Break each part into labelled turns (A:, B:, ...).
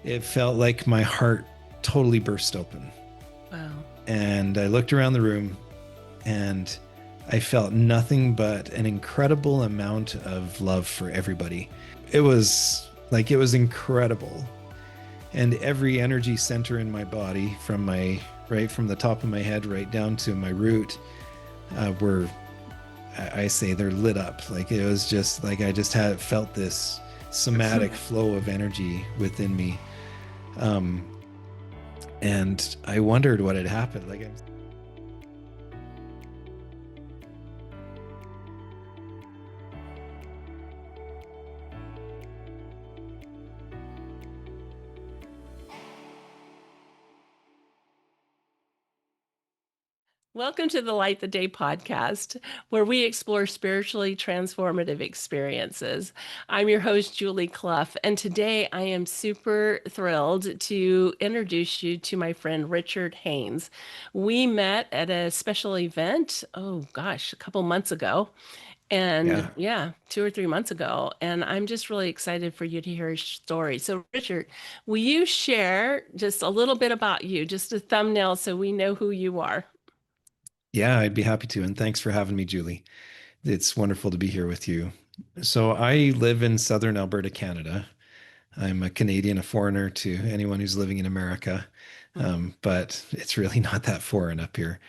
A: it felt like my heart totally burst open.
B: Wow.
A: And I looked around the room and I felt nothing but an incredible amount of love for everybody. It was incredible. And every energy center in my body, right from the top of my head right down to my root, were, I say, they're lit up. Like it was just like I just had felt this somatic flow of energy within me. Um, and I wondered what had happened.
B: Welcome to the Light the Day podcast, where we explore spiritually transformative experiences. I'm your host, Julie Clough, and today I am super thrilled to introduce you to my friend Richard Haynes. We met at a special event, oh gosh, a couple months ago. And
A: Yeah.
B: yeah, 2 or 3 months ago. And I'm just really excited for you to hear his story. So, Richard, will you share just a little bit about you, just a thumbnail so we know who you are?
A: Yeah, I'd be happy to. And thanks for having me, Julie. It's wonderful to be here with you. So I live in southern Alberta, Canada. I'm a Canadian, a foreigner to anyone who's living in America. But it's really not that foreign up here.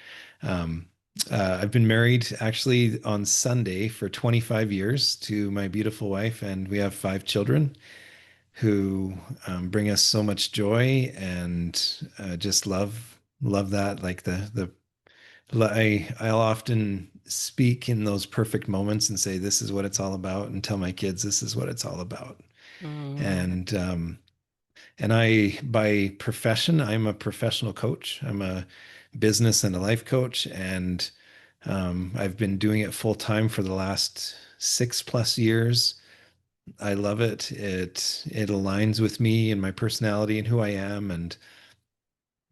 A: Um, I've been married actually on Sunday for 25 years to my beautiful wife, and we have 5 children who bring us so much joy and just love that. I'll often speak in those perfect moments and say, "This is what it's all about," and tell my kids, "This is what it's all about."
B: Mm.
A: And by profession, I'm a professional coach. I'm a business and a life coach, and I've been doing it full time for the last 6+ years. I love it. It aligns with me and my personality and who I am. And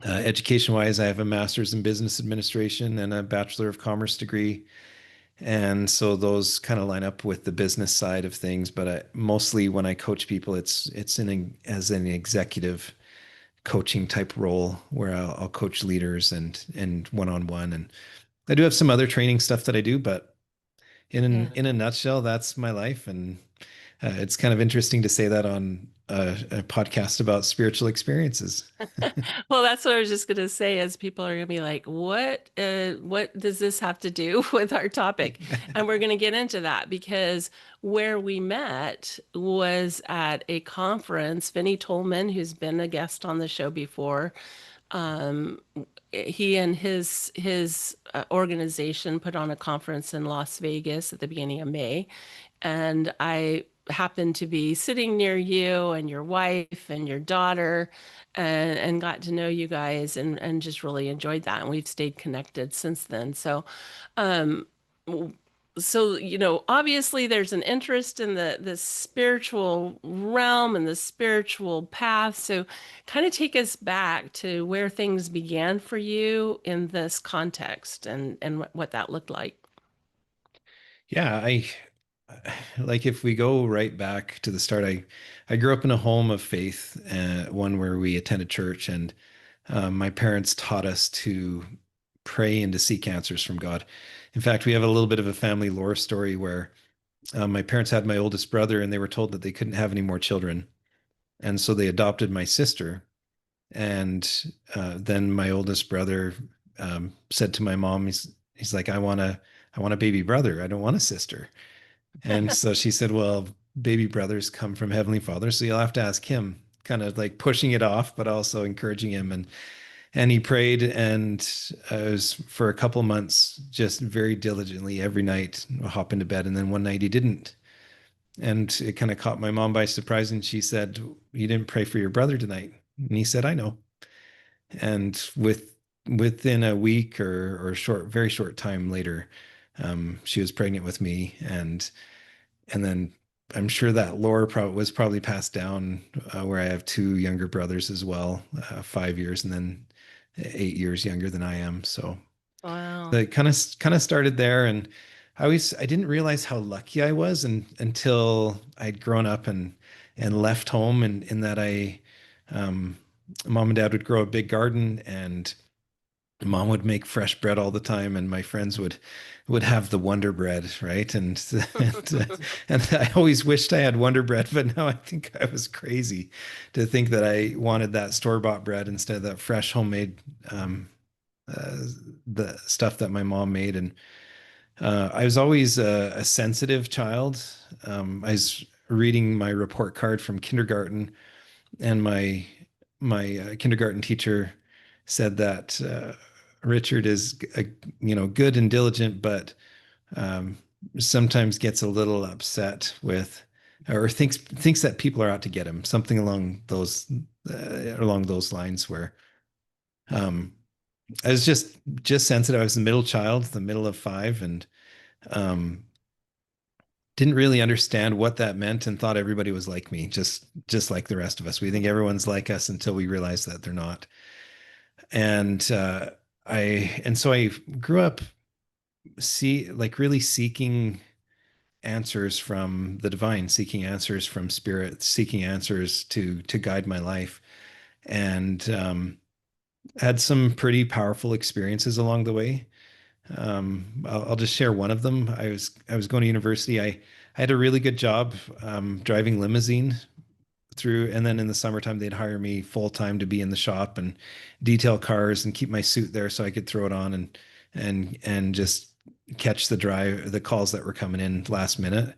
A: education wise, I have a master's in business administration and a bachelor of commerce degree. And so those kind of line up with the business side of things. But mostly when I coach people, as an executive coaching type role where I'll coach leaders and one on one. And I do have some other training stuff that I do, but
B: Yeah.
A: in a nutshell, that's my life. And it's kind of interesting to say that on a podcast about spiritual experiences.
B: Well, that's what I was just going to say is people are going to be like, what does this have to do with our topic? And we're going to get into that because where we met was at a conference. Vinny Tolman, who's been a guest on the show before, um, he and his organization put on a conference in Las Vegas at the beginning of May, and I happened to be sitting near you and your wife and your daughter, and got to know you guys and just really enjoyed that, and we've stayed connected since then. Um, so obviously there's an interest in the spiritual realm and the spiritual path. So kind of take us back to where things began for you in this context and what that looked like.
A: Yeah, I like if we go right back to the start, I grew up in a home of faith, one where we attended church, and my parents taught us to pray and to seek answers from God. In fact, we have a little bit of a family lore story where my parents had my oldest brother, and they were told that they couldn't have any more children, and so they adopted my sister. And then my oldest brother said to my mom, he's like, I want a baby brother. I don't want a sister." And so she said, "Well, baby brothers come from Heavenly Father, so you'll have to ask him," kind of like pushing it off, but also encouraging him. And he prayed, and it was for a couple months, just very diligently every night, hop into bed. And then one night he didn't. And it kind of caught my mom by surprise. And she said, "You didn't pray for your brother tonight." And he said, "I know." And within a week or very short time later, she was pregnant with me. And then I'm sure that lore was probably passed down, where I have two younger brothers as well, 5 years and then 8 years younger than I am. So
B: Wow.
A: it kind of started there, and I didn't realize how lucky I was until I'd grown up and left home, and in that Um, Mom and dad would grow a big garden, and mom would make fresh bread all the time, and my friends would have the Wonder Bread, right? And I always wished I had Wonder Bread, but now I think I was crazy to think that I wanted that store-bought bread instead of that fresh homemade um, uh, the stuff that my mom made. And I was always a sensitive child. I was reading my report card from kindergarten, and my kindergarten teacher said that Richard is good and diligent, but um, sometimes gets a little upset with or thinks that people are out to get him, something along those lines. Where um, I was just sensitive. I was the middle child, the middle of five, and um, didn't really understand what that meant and thought everybody was like me, just like the rest of us. We think everyone's like us until we realize that they're not. And so I grew up really seeking answers from the divine, seeking answers from spirit, seeking answers to guide my life, and had some pretty powerful experiences along the way. I'll just share one of them. I was going to university. I had a really good job driving limousine through, and then in the summertime they'd hire me full time to be in the shop and detail cars and keep my suit there so I could throw it on and just catch the calls that were coming in last minute.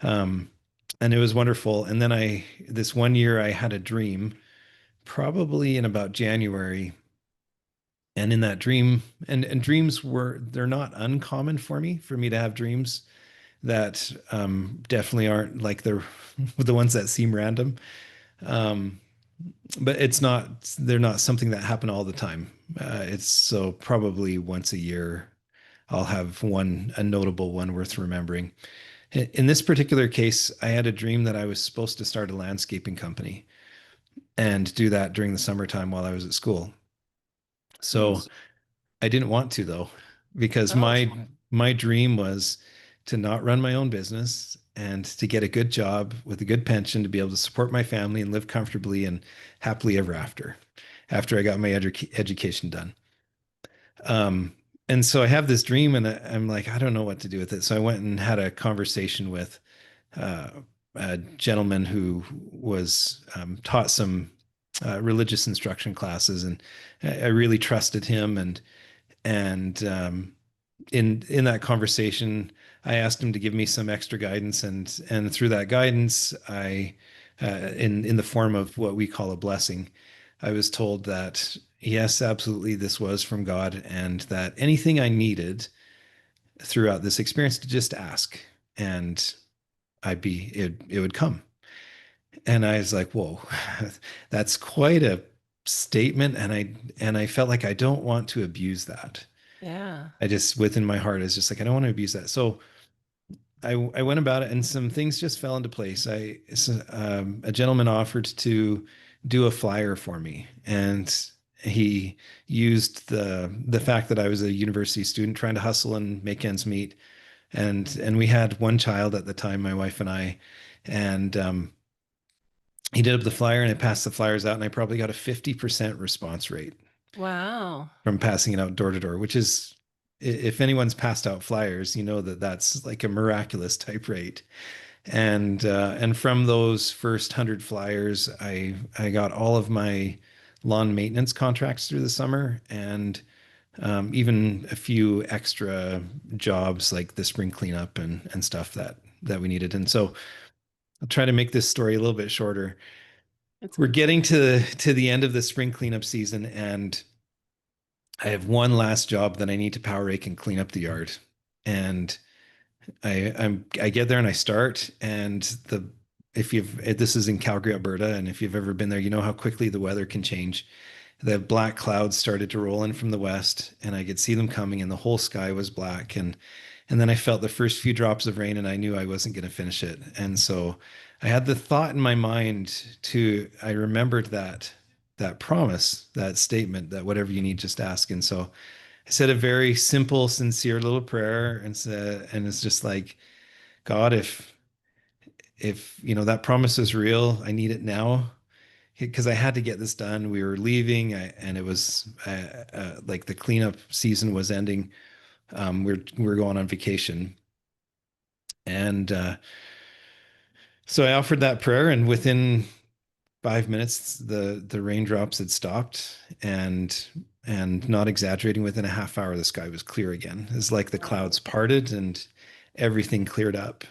A: Um, and it was wonderful. And then this one year I had a dream, probably in about January. And in that dream, and dreams they're not uncommon for me to have dreams that definitely aren't like the ones that seem random. Um, but they're not something that happen all the time. It's so probably once a year I'll have a notable one worth remembering. In this particular case, I had a dream that I was supposed to start a landscaping company and do that during the summertime while I was at school. So
B: Nice.
A: I didn't want to, though, because
B: Oh,
A: my dream was to not run my own business and to get a good job with a good pension to be able to support my family and live comfortably and happily ever after I got my education done. Um, and so I have this dream, and I'm like, I don't know what to do with it. So I went and had a conversation with uh, a gentleman who was taught some religious instruction classes, and I really trusted him. And in that conversation, I asked him to give me some extra guidance, and through that guidance, in the form of what we call a blessing, I was told that yes, absolutely, this was from God, and that anything I needed throughout this experience to just ask, and it would come. And I was like, whoa, that's quite a statement, and I felt like I don't want to abuse that.
B: yeah.
A: I just within my heart is just like I don't want to abuse that. So I went about it, and some things just fell into place. A gentleman offered to do a flyer for me, and he used the fact that I was a university student trying to hustle and make ends meet, and we had one child at the time, my wife and I, and he did up the flyer, and I passed the flyers out, and I probably got a 50% response rate
B: Wow.
A: from passing it out door to door, which is, if anyone's passed out flyers, you know that that's like a miraculous type rate. And from those first 100 flyers, I got all of my lawn maintenance contracts through the summer, and even a few extra jobs like the spring cleanup and stuff that we needed. And so I'll try to make this story a little bit shorter.
B: It's
A: We're getting to the end of the spring cleanup season, and I have one last job that I need to power rake and clean up the yard. And I get there and I start, and the if you've this is in Calgary, Alberta, and if you've ever been there, you know how quickly the weather can change. The black clouds started to roll in from the west, and I could see them coming, and the whole sky was black. And then I felt the first few drops of rain, and I knew I wasn't going to finish it. And so I had the thought in my mind I remembered that promise, that statement, that whatever you need, just ask. And so I said a very simple, sincere little prayer, and it's just like, God, if that promise is real, I need it now. because I had to get this done. We were leaving, and it was like the cleanup season was ending. We're going on vacation, and so I offered that prayer, and within 5 minutes, the raindrops had stopped, and not exaggerating, within a half hour, the sky was clear again. It's like the
B: Wow.
A: clouds parted and everything cleared up.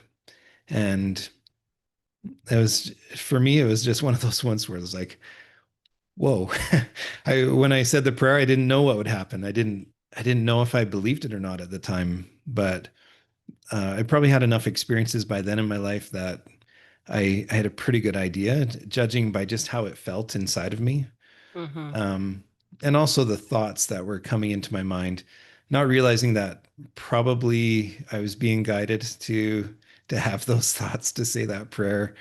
A: And it was for me, it was just one of those ones where it was like, whoa. I when I said the prayer, I didn't know what would happen. I didn't know if I believed it or not at the time, but I probably had enough experiences by then in my life that I had a pretty good idea, judging by just how it felt inside of me.
B: Mm-hmm.
A: um, and also the thoughts that were coming into my mind, not realizing that probably I was being guided to have those thoughts, to say that prayer,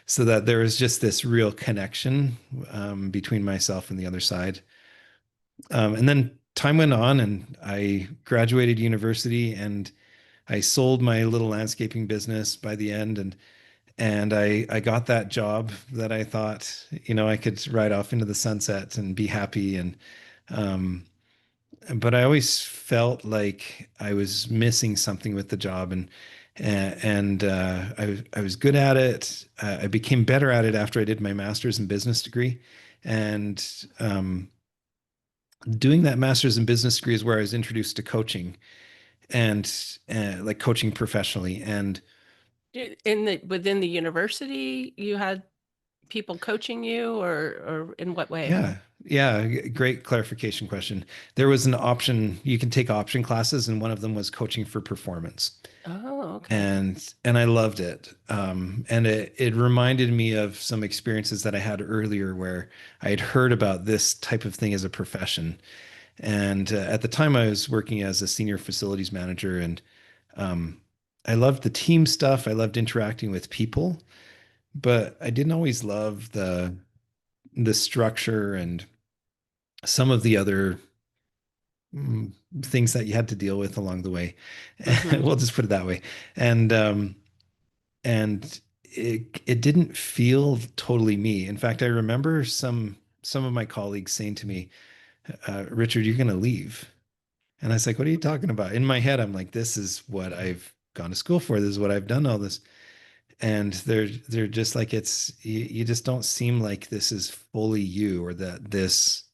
A: so that there was just this real connection between myself and the other side. And then time went on, and I graduated university, and I sold my little landscaping business by the end, and I got that job that I thought, I could ride off into the sunset and be happy. And um, but I always felt like I was missing something with the job, and I was good at it. I became better at it after I did my master's in business degree, and doing that master's in business degree is where I was introduced to coaching, and like coaching professionally. And
B: In the within the university, you had people coaching you, or in what way?
A: yeah, yeah, great clarification question. There was an option, you can take option classes, and one of them was coaching for performance.
B: Oh, okay.
A: And I loved it. And it reminded me of some experiences that I had earlier where I had heard about this type of thing as a profession. And at the time, I was working as a senior facilities manager, and um, I loved the team stuff. I loved interacting with people, but I didn't always love the structure and some of the other mm, things that you had to deal with along the way.
B: Mm-hmm.
A: We'll just put it that way. And it didn't feel totally me. In fact, I remember some of my colleagues saying to me, "Richard, you're going to leave." And I was like, "What are you talking about?" In my head, I'm like, "This is what I've gone to school for. This is what I've done all this." And they're just like, it's you just don't seem like this is fully you, or that this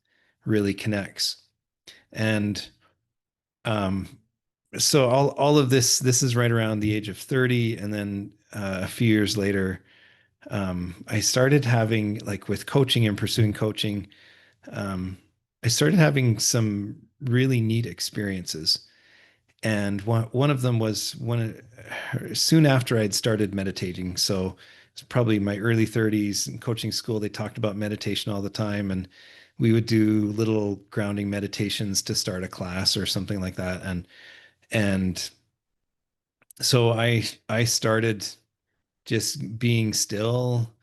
A: really connects. And um, so all of this is right around the age of 30. And then a few years later, I started having, like, with coaching and pursuing coaching, um, I started having some really neat experiences. And one of them was soon after I'd started meditating. So it's probably my early 30s. In coaching school, they talked about meditation all the time, and we would do little grounding meditations to start a class or something like that. And so I started just being still,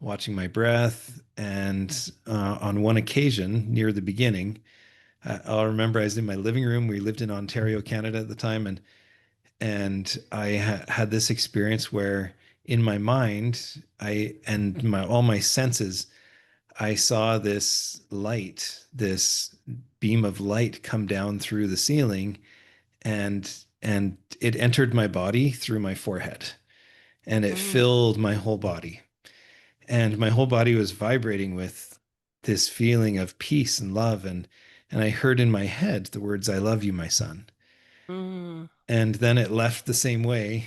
A: watching my breath. And on one occasion near the beginning, I'll remember I was in my living room. We lived in Ontario, Canada at the time, and I had this experience where in my mind, I and my all my senses, I saw this light, this beam of light come down through the ceiling, and it entered my body through my forehead, and it
B: Mm,
A: filled my whole body. And my whole body was vibrating with this feeling of peace and love. And I heard in my head the words, "I love you, my son."
B: mm.
A: And then it left the same way.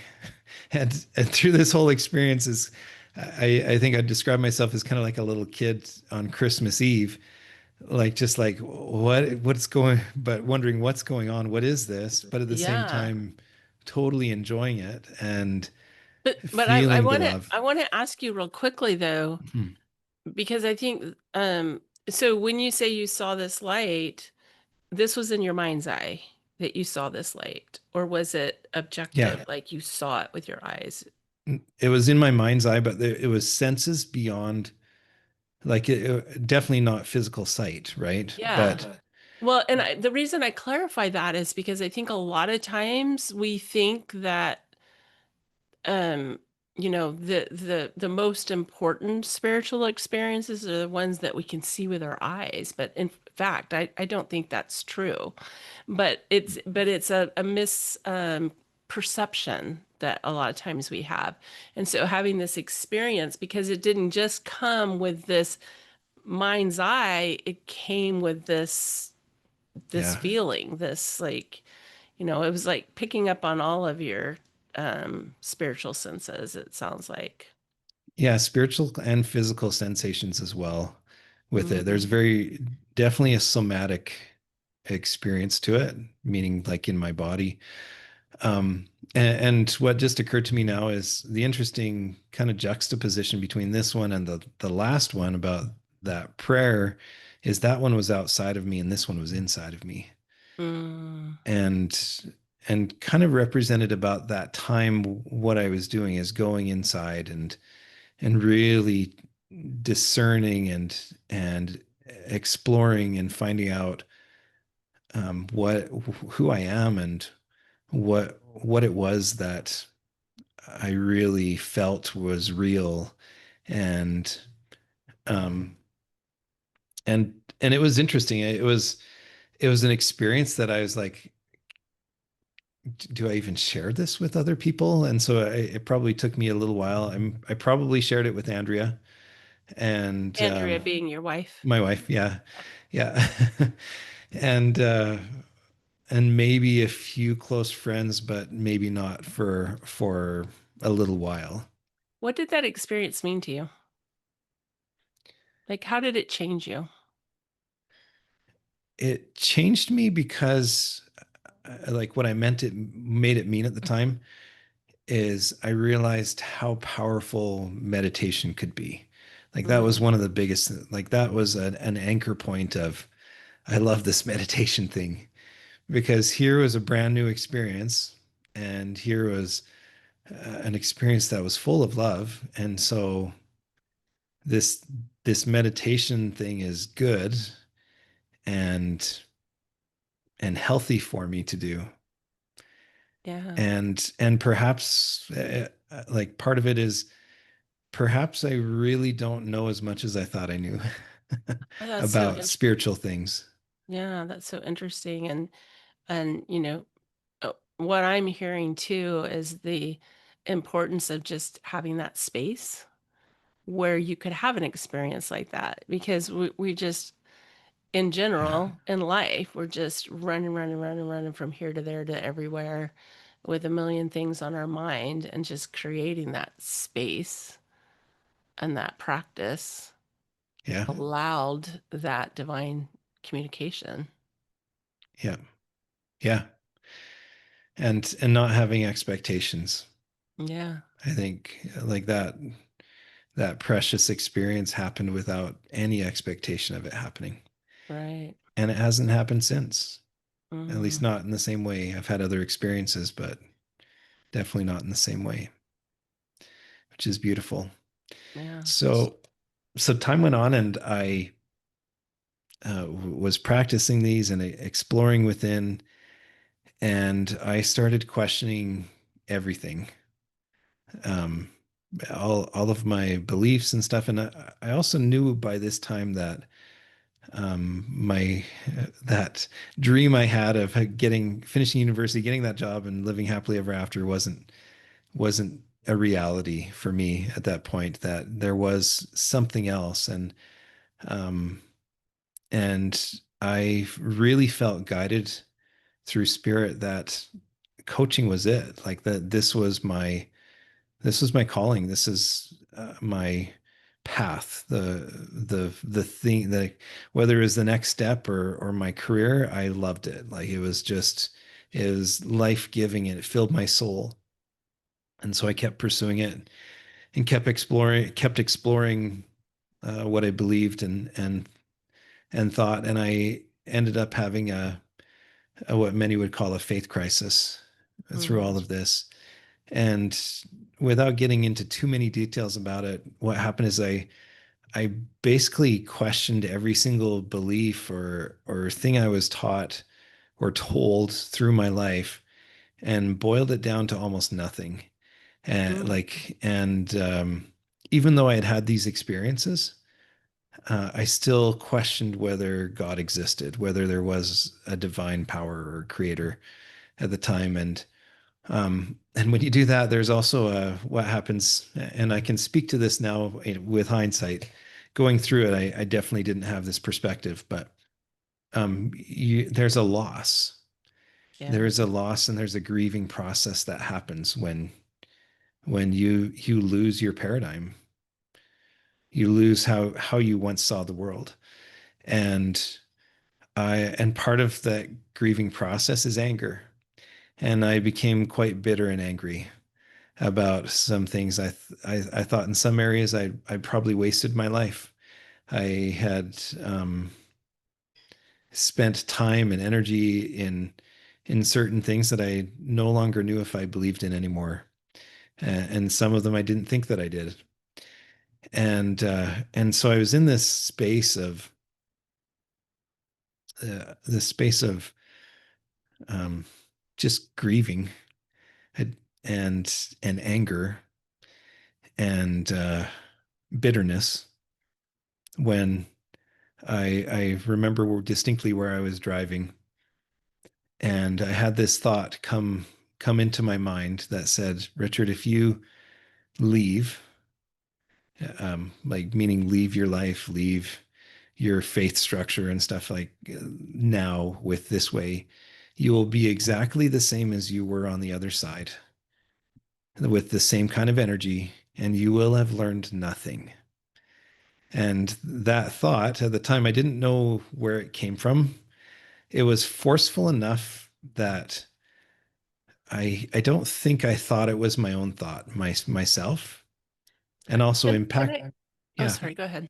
A: And through this whole experience is, I think I'd describe myself as kind of like a little kid on Christmas Eve, like just like what's going, but wondering what's going on, what is this, but at the same
B: Yeah.
A: time totally enjoying it and
B: But I
A: feeling the
B: want to
A: love.
B: I want to ask you real quickly though,
A: Mhm.
B: because I think so when you say you saw this light, this was in your mind's eye that you saw this light, or was it
A: Yeah,
B: objective, like you saw it with your eyes?
A: it was in my mind's eye, but it was senses beyond, like definitely not physical sight, right?
B: Yeah.
A: But
B: Well, and the reason I clarify that is because I think a lot of times we think that the most important spiritual experiences are the ones that we can see with our eyes. But in fact, I don't think that's true. But it's a mis perception that a lot of times we have. And so having this experience, because it didn't just come with this mind's eye, it came with this
A: Yeah.
B: feeling, this like, it was like picking up on all of your spiritual senses, it sounds like.
A: Yeah, spiritual and physical sensations as well with it. There's
B: Mm,
A: very definitely a somatic experience to it, meaning like in my body. And what just occurred to me now is the interesting kind of juxtaposition between this one and the last one about that prayer is that one was outside of me and this one was inside of me.
B: mm,
A: And kind of represented about that time what I was doing is going inside and really discerning and exploring and finding out what who I am and what it was that I really felt was real and um and it was interesting. It was an experience that I was like, do I even share this with other people? And so it probably took me a little while. I probably shared it with Andrea and
B: Andrea being your wife.
A: my wife. Yeah, yeah, and and maybe a few close friends, but maybe not for a little while.
B: What did that experience mean to you? Like, how did it change you?
A: It changed me because like what I meant it made it mean at the time is I realized how powerful meditation could be. Like that was
B: Mm,
A: one of the biggest, like that was an anchor point of I love this meditation thing because here was a brand new experience and here was an experience that was full of love. And so this this meditation thing is good and and healthy for me to do.
B: yeah.
A: And perhaps like part of it is perhaps I really don't know as much as I thought I knew
B: Oh, that's so
A: about spiritual things.
B: yeah, that's so interesting. And what I'm hearing too is the importance of just having that space where you could have an experience like that, because we just in
A: Yeah.
B: general in life we're just running, running, running, running from here to there to everywhere with a million things on our mind, and just creating that space and that practice
A: Yeah.
B: allowed that divine communication.
A: Yeah. Yeah. And not having expectations.
B: Yeah,
A: I think like that precious experience happened without any expectation of it happening.
B: right.
A: And it hasn't happened since. At least
B: Mm,
A: not in the same way. I've had other experiences, but definitely not in the same way, which is beautiful.
B: yeah.
A: So time went on and I was practicing these and exploring within, and I started questioning everything, um, all of my beliefs and stuff. And I also knew by this time that my that dream I had of getting finishing university, getting that job, and living happily ever after wasn't a reality for me at that point. That there was something else, um, and I really felt guided through spirit that coaching was it. Like that, this was my calling. This is my path. The thing that whether it was the next step or my career, I loved it. Like it was life giving and it filled my soul. And so I kept pursuing it and kept exploring what I believed and thought. And I ended up having a what many would call a faith crisis through
B: Mm,
A: all of this. And without getting into too many details about it, what happened is I basically questioned every single belief or thing I was taught or told through my life and boiled it down to almost nothing.
B: Mm.
A: And even though I had had these experiences, I still questioned whether God existed, whether there was a divine power or creator at the time. And when you do that, there's also what happens, and I can speak to this now with hindsight. Going through it, I definitely didn't have this perspective, but there's a loss. There
B: Yeah.
A: is a loss, and there's a grieving process that happens when you lose your paradigm. You lose how you once saw the world, and and part of that grieving process is anger. And I became quite bitter and angry about some things. I thought in some areas I probably wasted my life. I had spent time and energy in certain things that I no longer knew if I believed in anymore, and some of them I didn't think that I did. And so I was in this space of um, just grieving and and anger and bitterness when I remember distinctly where I was driving, and I had this thought come into my mind that said, Richard, if you leave, like meaning leave your life, leave your faith structure and stuff like now with this way, you will be exactly the same as you were on the other side with the same kind of energy, and you will have learned nothing. And that thought at the time, I didn't know where it came from. It was forceful enough that I don't think I thought it was my own thought, myself, and also
B: Can
A: impact.
B: I? Oh,
A: Yeah,
B: sorry. Go ahead.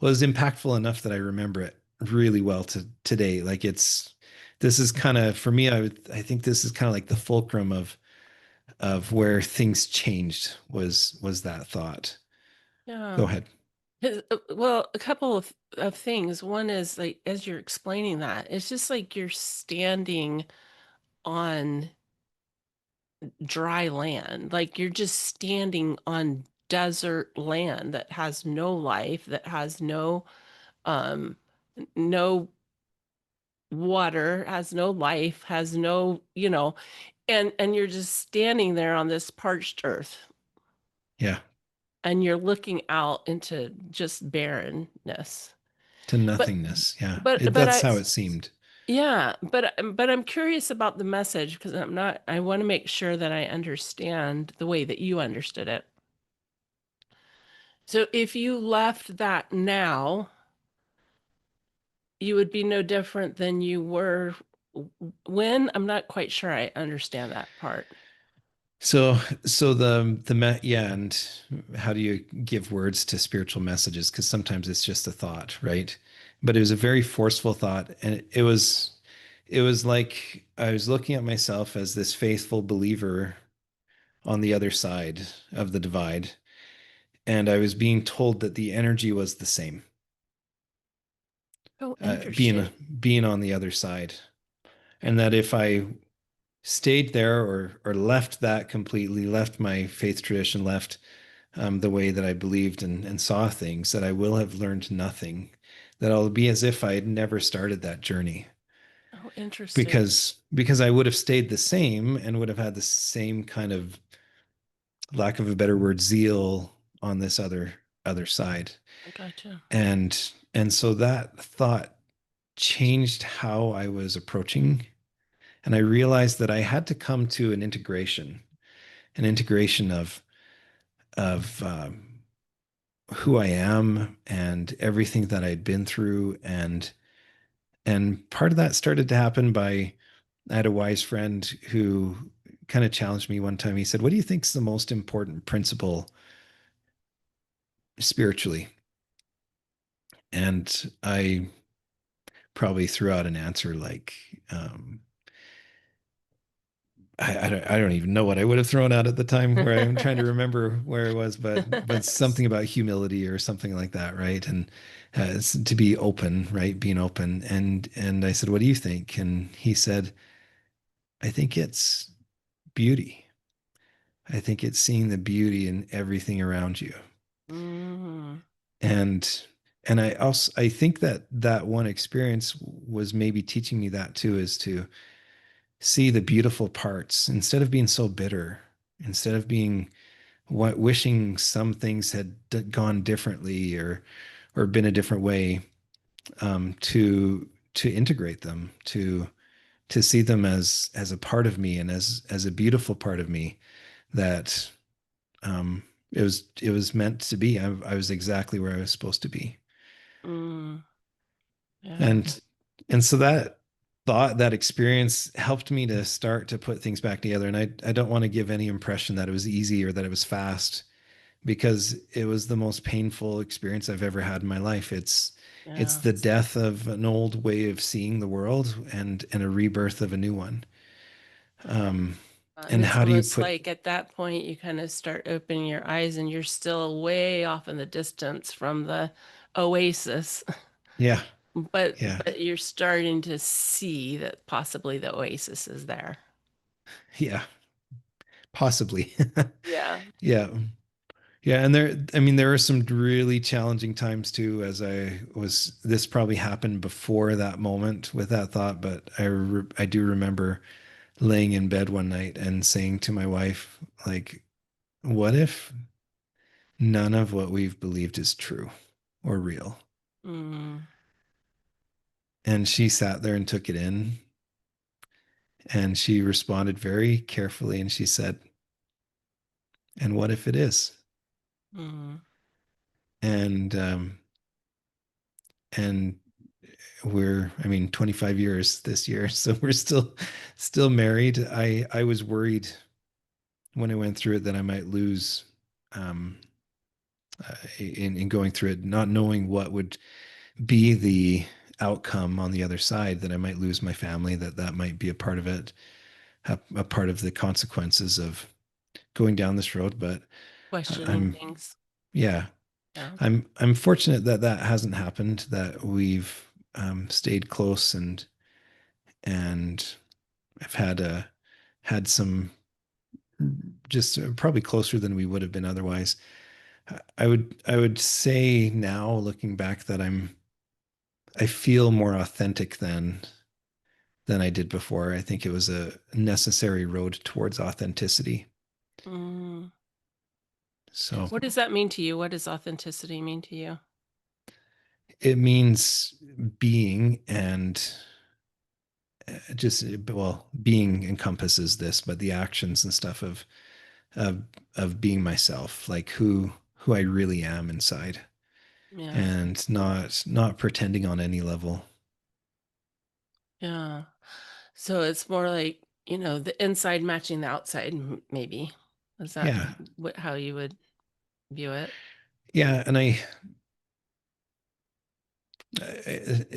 A: well, it was impactful enough that I remember it really well to today. Like this is kind of for me. I think this is kind of like the fulcrum of where things changed was that thought. Go
B: Yeah.
A: ahead.
B: Well, a couple of things. One is like as you're explaining that, it's just like you're standing on dry land. Like you're just standing on desert land that has no life, that has um no water, has no life, has no, and you're just standing there on this parched earth
A: Yeah,
B: and you're looking out into just barrenness.
A: to
B: But
A: nothingness. Yeah,
B: but
A: that's
B: I
A: how it seemed.
B: yeah, but I'm curious about the message because I want to make sure that I understand the way that you understood it. So if you left that now, you would be no different than you were when? I'm not quite sure I understand that part.
A: So, yeah, and how do you give words to spiritual messages? Because sometimes it's just a thought, right? But it was a very forceful thought, and it was like I was looking at myself as this faithful believer on the other side of the divide, and I was being told that the energy was the same,
B: Oh,
A: being
B: interesting.
A: being on the other side, and that if I stayed there or left that completely, left my faith tradition, left the way that I believed and saw things, that I will have learned nothing, that I'll be as if I had never started that journey.
B: Oh, interesting.
A: Because I would have stayed the same and would have had the same kind of, lack of a better word, zeal on this other side.
B: I gotcha.
A: And so that thought changed how I was approaching. And I realized that I had to come to an integration of who I am and everything that I'd been through. And part of that started to happen by I had a wise friend who kind of challenged me one time. He said, "What do you think is the most important principle spiritually?" And I probably threw out an answer like, I don't even know what I would have thrown out at the time where I'm trying to remember where it was, but something about humility or something like that, right? And to be open, right? Being open. And I said, "What do you think?" And he said, "I think it's beauty. I think it's seeing the beauty in everything around you.
B: Mm,
A: And I think that that one experience was maybe teaching me that too, is to see the beautiful parts instead of being so bitter, instead of being wishing some things had gone differently or been a different way, to integrate them, to see them as a part of me and as a beautiful part of me that, it was meant to be. I was exactly where I was supposed to be.
B: mm, yeah.
A: And and so that thought, that experience helped me to start to put things back together. And I don't want to give any impression that it was easy or that it was fast, because it was the most painful experience I've ever had in my life. It's
B: Yeah.
A: the death of an old way of seeing the world and a rebirth of a new one. Um,
B: And
A: and
B: it's
A: how do you
B: almost
A: put,
B: like at that point you kind of start opening your eyes and you're still way off in the distance from the oasis.
A: yeah,
B: But
A: yeah,
B: but you're starting to see that possibly the oasis is there.
A: yeah, possibly.
B: Yeah.
A: Yeah. Yeah, and I mean, there are some really challenging times too, this probably happened before that moment with that thought, but I do remember laying in bed one night and saying to my wife, like, what if none of what we've believed is true or real?
B: Mm,
A: And she sat there and took it in, and she responded very carefully, and she said, and what if it is?
B: mm,
A: And and I mean, 25 years this year, so we're still married. I was worried when I went through it that I might lose, um in going through it, not knowing what would be the outcome on the other side, that I might lose my family, that might be a part of it, a part of the consequences of going down this road. But
B: questioning
A: I'm
B: things.
A: yeah,
B: Yeah.
A: I'm fortunate that that hasn't happened, that we've, stayed close, and I've had some, just probably closer than we would have been otherwise. I would say now, looking back, that I feel more authentic than I did before. I think it was a necessary road towards authenticity.
B: Mm.
A: So
B: What does that mean to you? What does authenticity mean to you?
A: it means being, and, just, well, being encompasses this, but the actions and stuff of of being myself, like who I really am inside,
B: Yeah.
A: and not pretending on any level.
B: Yeah. So it's more like, the inside matching the outside, maybe. Is that
A: Yeah.
B: how you would view it?
A: Yeah, and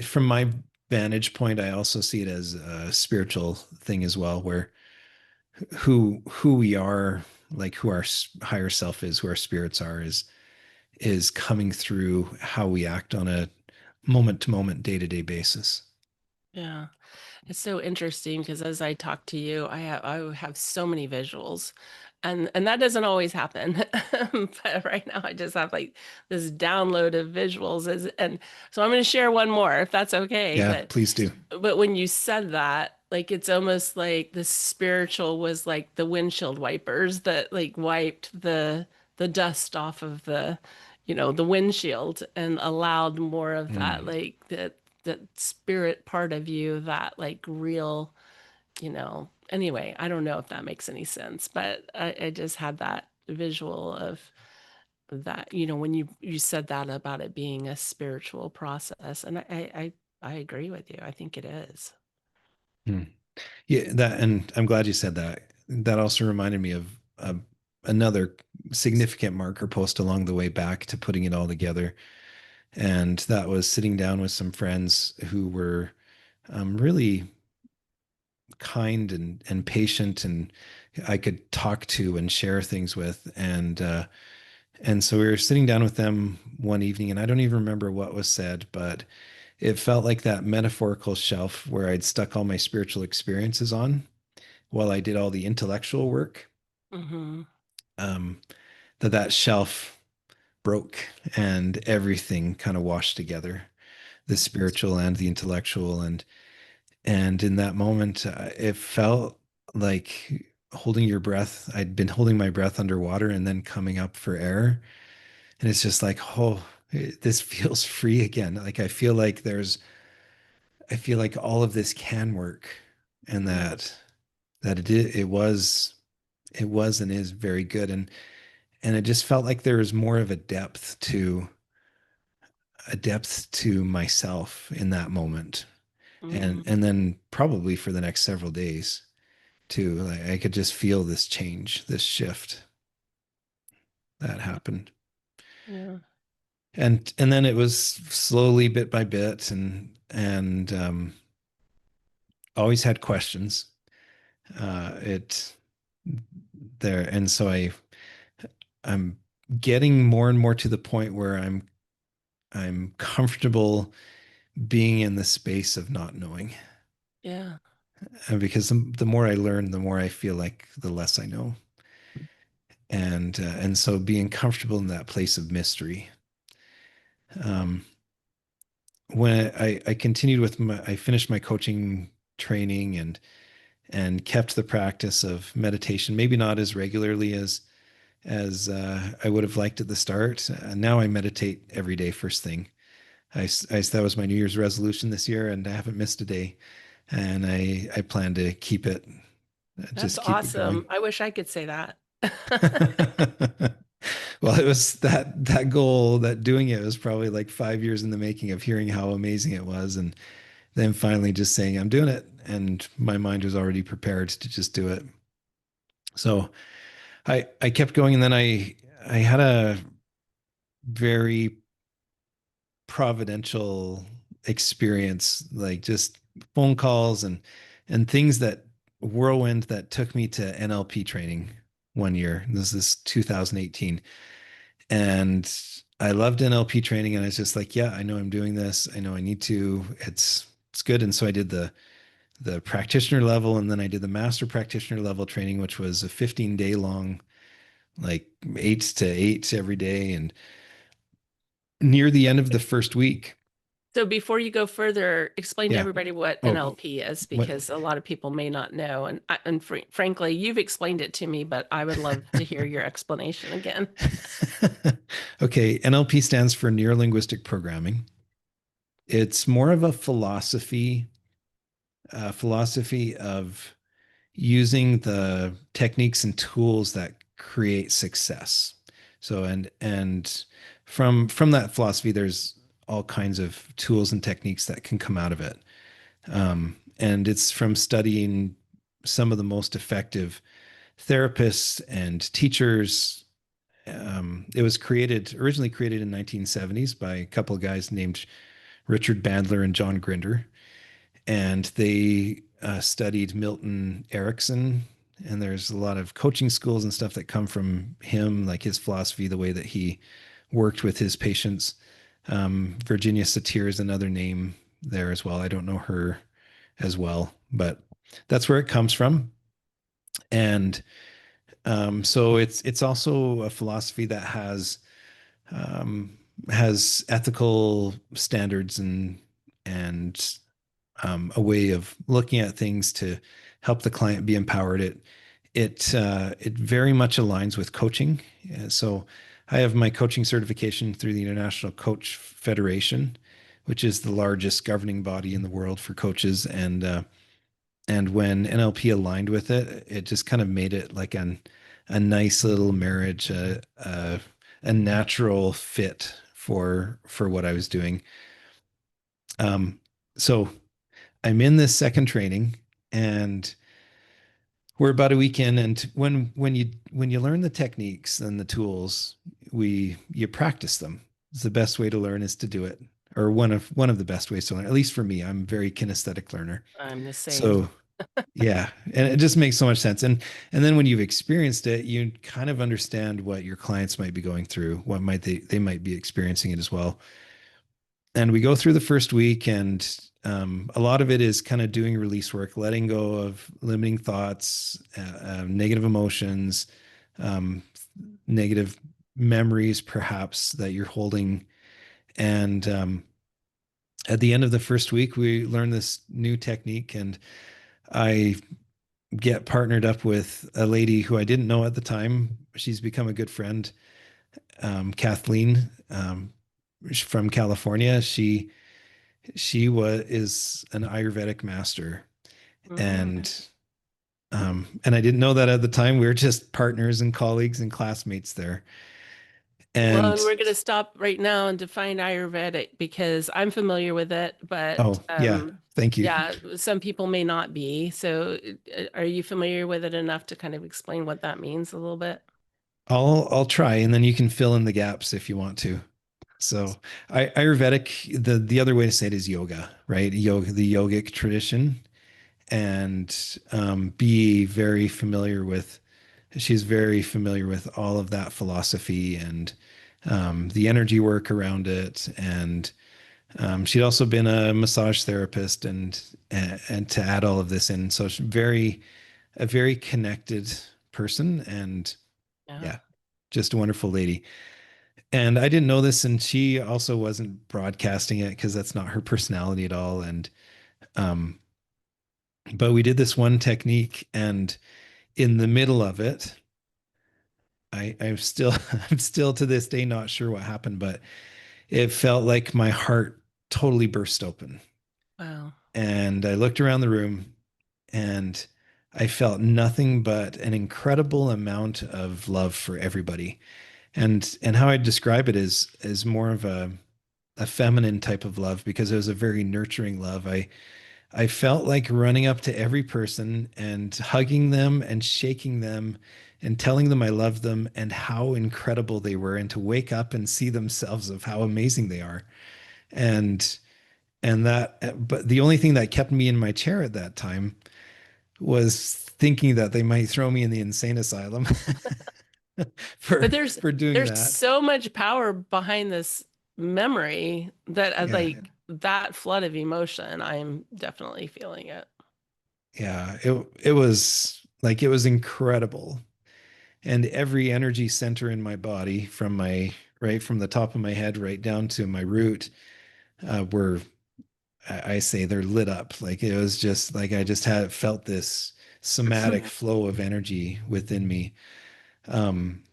A: from my vantage point, I also see it as a spiritual thing as well, where who we are, like who our higher self is, who our spirits are, is coming through how we act on a moment to moment, day to day basis.
B: Yeah. It's so interesting because as I talk to you, I have so many visuals, and that doesn't always happen. But right now I just have like this download of visuals, and so I'm going to share one more if that's okay.
A: Yeah,
B: But
A: please do.
B: when you said that, like it's almost like the spiritual was like the windshield wipers that like wiped the dust off of the windshield and allowed more of that
A: Mm,
B: like that spirit part of you, that like real, anyway, I don't know if that makes any sense, but I just had that visual of that, when you said that about it being a spiritual process, and I agree with you. I think it is.
A: mm. Yeah, and I'm glad you said that. That also reminded me of, another significant marker post along the way back to putting it all together. And that was sitting down with some friends who were, really kind and patient, and I could talk to and share things with. And so we were sitting down with them one evening, and I don't even remember what was said, but it felt like that metaphorical shelf where I'd stuck all my spiritual experiences on while I did all the intellectual work.
B: Mm-hmm.
A: um, that shelf broke and everything kind of washed together, the spiritual and the intellectual. And in that moment, it felt like holding your breath. I'd been holding my breath underwater and then coming up for air. And it's just like, oh, this feels free again. Like I feel like all of this can work, and that it was and is very good. And it just felt like there was more of a depth to myself in that moment.
B: Mm,
A: And then probably for the next several days too. Like I could just feel this change, this shift that happened.
B: yeah.
A: And then it was slowly bit by bit, and always had questions. It there and so I'm getting more and more to the point where I'm comfortable being in the space of not knowing.
B: Yeah.
A: And because the more I learn, the more I feel like the less I know. And so being comfortable in that place of mystery. Um, when I continued with I finished my coaching training and kept the practice of meditation, maybe not as regularly as I would have liked at the start. Now I meditate every day first thing. That was my New Year's resolution this year, and I haven't missed a day. And I plan to keep it,
B: That's
A: just keep it going.
B: awesome. I wish I could say that.
A: Well, it was that goal, that doing it was probably like 5 years in the making, of hearing how amazing it was, and then finally just saying I'm doing it, and my mind was already prepared to just do it. So I kept going, and then I had a very providential experience, like just phone calls and things that whirlwind that took me to NLP training one year. This is 2018. And I loved NLP training, and I was just like, yeah, I know I'm doing this. I know I need to. It's good. And so I did the practitioner level, and then I did the master practitioner level training, which was a 15-day long, like 8 to 8 every day. And near the end of the first week,
B: So before you go further, explain to
A: yeah.
B: everybody what
A: Oh,
B: NLP is,
A: what?
B: because a lot of people may not know. And frankly, you've explained it to me, but I would love to hear your explanation again.
A: Okay, NLP stands for neuro linguistic programming. It's more of a philosophy of using the techniques and tools that create success. So and from that philosophy, there's all kinds of tools and techniques that can come out of it. And it's from studying some of the most effective therapists and teachers. It was originally created in 1970s by a couple of guys named Richard Bandler and John Grinder, and they studied Milton Erickson. And there's a lot of coaching schools and stuff that come from him, like his philosophy, the way that he worked with his patients. Virginia Satir is another name there as well. I don't know her as well, but that's where it comes from. And so it's also a philosophy that um, has ethical standards and a way of looking at things to help the client be empowered. It very much aligns with coaching. So I have my coaching certification through the International Coach Federation, which is the largest governing body in the world for coaches. And when NLP aligned with it, it just kind of made it like a nice little marriage, a natural fit for what I was doing. Um, so I'm in this second training, and we're about a week in. And when you learn the techniques and the tools, we you practice them. It's the best way to learn is to do it, or one of the best ways to learn. At least for me, I'm a very kinesthetic learner.
B: I'm the same.
A: So yeah, and it just makes so much sense. And then when you've experienced it, you kind of understand what your clients might be going through, what might they might be experiencing it as well. And we go through the first week, and a lot of it is kind of doing release work, letting go of limiting thoughts, negative emotions, um, negative memories perhaps that you're holding. And at the end of the first week, we learned this new technique, and I get partnered up with a lady who I didn't know at the time. She's become a good friend, Kathleen, from California. She was is an Ayurvedic master,
B: Mm.
A: and I didn't know that at the time. We were just partners and colleagues and classmates there.
B: Well, and
A: And
B: we're going to stop right now and define Ayurvedic because I'm familiar with it, but
A: oh yeah, thank you.
B: yeah, some people may not be. So, are you familiar with it enough to kind of explain what that means a little bit?
A: I'll try, and then you can fill in the gaps if you want to. So, Ayurvedic, the other way to say it is yoga, right? Yoga, the yogic tradition, and be very familiar with. She's very familiar with all of that philosophy and the energy work around it, and she'd also been a massage therapist, and to add all of this in, so she's a very connected person, and
B: Yeah.
A: yeah, just a wonderful lady. And I didn't know this, and she also wasn't broadcasting it because that's not her personality at all. And um, but we did this one technique, and in the middle of it, I'm still I'm still to this day not sure what happened, but it felt like my heart totally burst open.
B: Wow.
A: And I looked around the room, and I felt nothing but an incredible amount of love for everybody. And how I describe it is more of a feminine type of love, because it was a very nurturing love. I felt like running up to every person and hugging them and shaking them and telling them I loved them and how incredible they were, and to wake up and see themselves of how amazing they are. And but the only thing that kept me in my chair at that time was thinking that they might throw me in the insane asylum
B: But
A: for doing
B: there's
A: that.
B: so much power behind this memory that
A: Yeah.
B: like that flood of emotion, I'm definitely feeling it.
A: Yeah, it was like it was incredible. And every energy center in my body, from my right from the top of my head right down to my root, were I say they're lit up. Like it was just like I just had felt this somatic flow of energy within me. Um,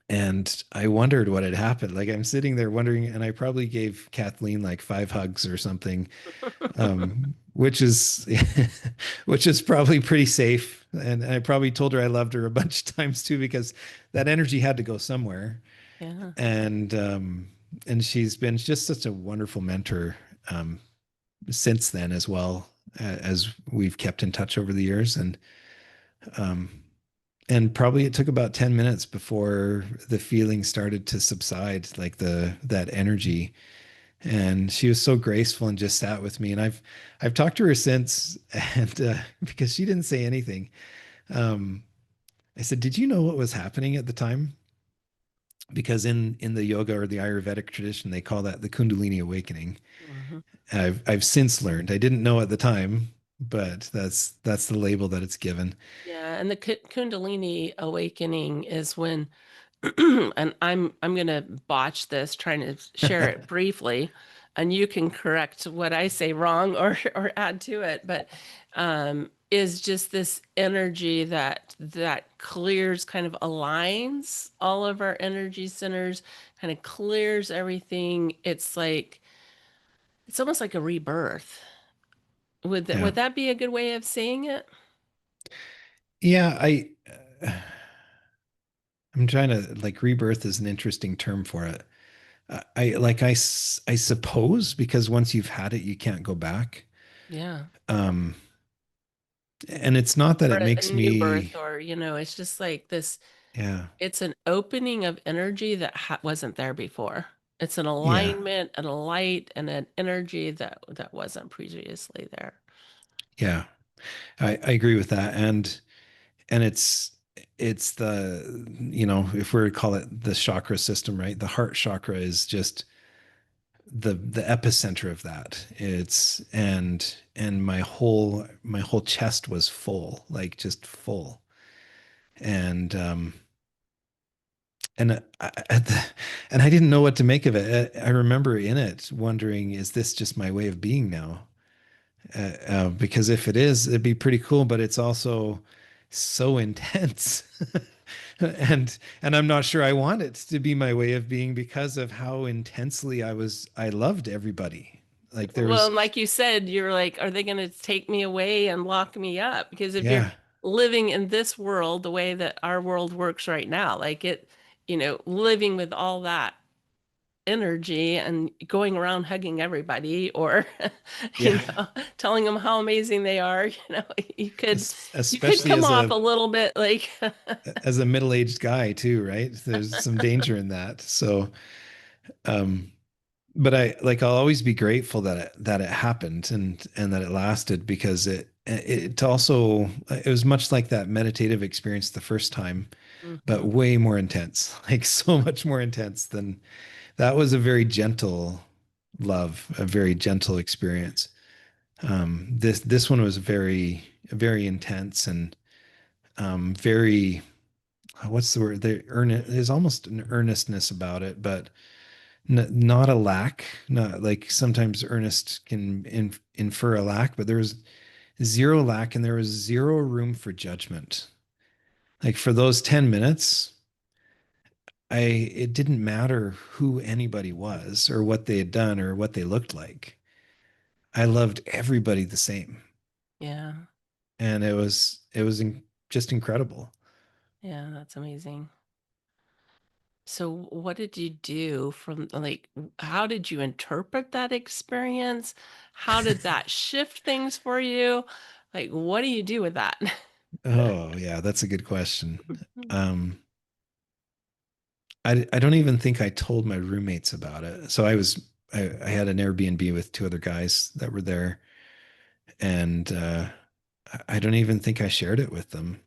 A: and I wondered what had happened. Like I'm sitting there wondering, and I probably gave Kathleen like 5 hugs or something, which is which is probably pretty safe. And I probably told her I loved her a bunch of times too, because that energy had to go somewhere.
B: Yeah.
A: And and she's been just such a wonderful mentor since then as well, as we've kept in touch over the years. Um, and probably it took about 10 minutes before the feeling started to subside, like the that energy. And she was so graceful and just sat with me. And I've talked to her since, and because she didn't say anything, um, I said, "Did you know what was happening at the time?" Because in the yoga or the Ayurvedic tradition, they call that the Kundalini awakening.
B: Mhm.
A: I've since learned. I didn't know at the time, but that's the label that it's given.
B: Yeah, and the Kundalini awakening is when, and I'm gonna botch this trying to share it briefly, and you can correct what I say wrong or or add to it, but is just this energy that clears, kind of aligns all of our energy centers, kind of clears everything. It's like it's almost like a rebirth.
A: Yeah.
B: Would that be a good way of saying it?
A: Yeah, I'm trying to, like, rebirth is an interesting term for it. I suppose, because once you've had it, you can't go back.
B: Yeah.
A: Um, and it's not that
B: Or
A: it
B: a
A: makes
B: new birth,
A: me,
B: or it's just like this,
A: yeah,
B: it's an opening of energy that wasn't there before. It's an
A: yeah,
B: alignment and a light and an energy that wasn't previously there.
A: yeah. I agree with that. And it's the, if we were to call it the chakra system, right? The heart chakra is just the epicenter of that. It's and my whole chest was full, like just full. And and and I didn't know what to make of it. I remember in it wondering, is this just my way of being now? Because if it is, it'd be pretty cool, but it's also so intense. And I'm not sure I want it to be my way of being because of how intensely I loved everybody. Like there
B: Well,
A: was,
B: and like you said, you're like, are they going to take me away and lock me up? Because if you're
A: yeah,
B: living in this world the way that our world works right now, like it, living with all that energy and going around hugging everybody or
A: yeah.
B: telling them how amazing they are, you could you could
A: Especially
B: come off a little bit like
A: as a middle-aged guy too, right? There's some danger in that. So, um, but I'll always be grateful that it happened and that it lasted because it also it was much like that meditative experience the first time, but
B: Mhm.
A: way more intense, like so much more intense than that was a very gentle love, a very gentle experience. This one was very intense and very what's the word? There's almost an earnestness about it, but not a lack. Not like sometimes earnest can infer a lack, but there was zero lack and there was zero room for judgment. Like for those 10 minutes, it didn't matter who anybody was or what they had done or what they looked like. I loved everybody the same.
B: Yeah.
A: And just incredible.
B: Yeah, that's amazing. So what did you do from like how did you interpret that experience? How did that shift things for you? Like what do you do with that?
A: Oh, yeah, that's a good question. Um, I don't even think I told my roommates about it. So I had an Airbnb with two other guys that were there, and I don't even think I shared it with them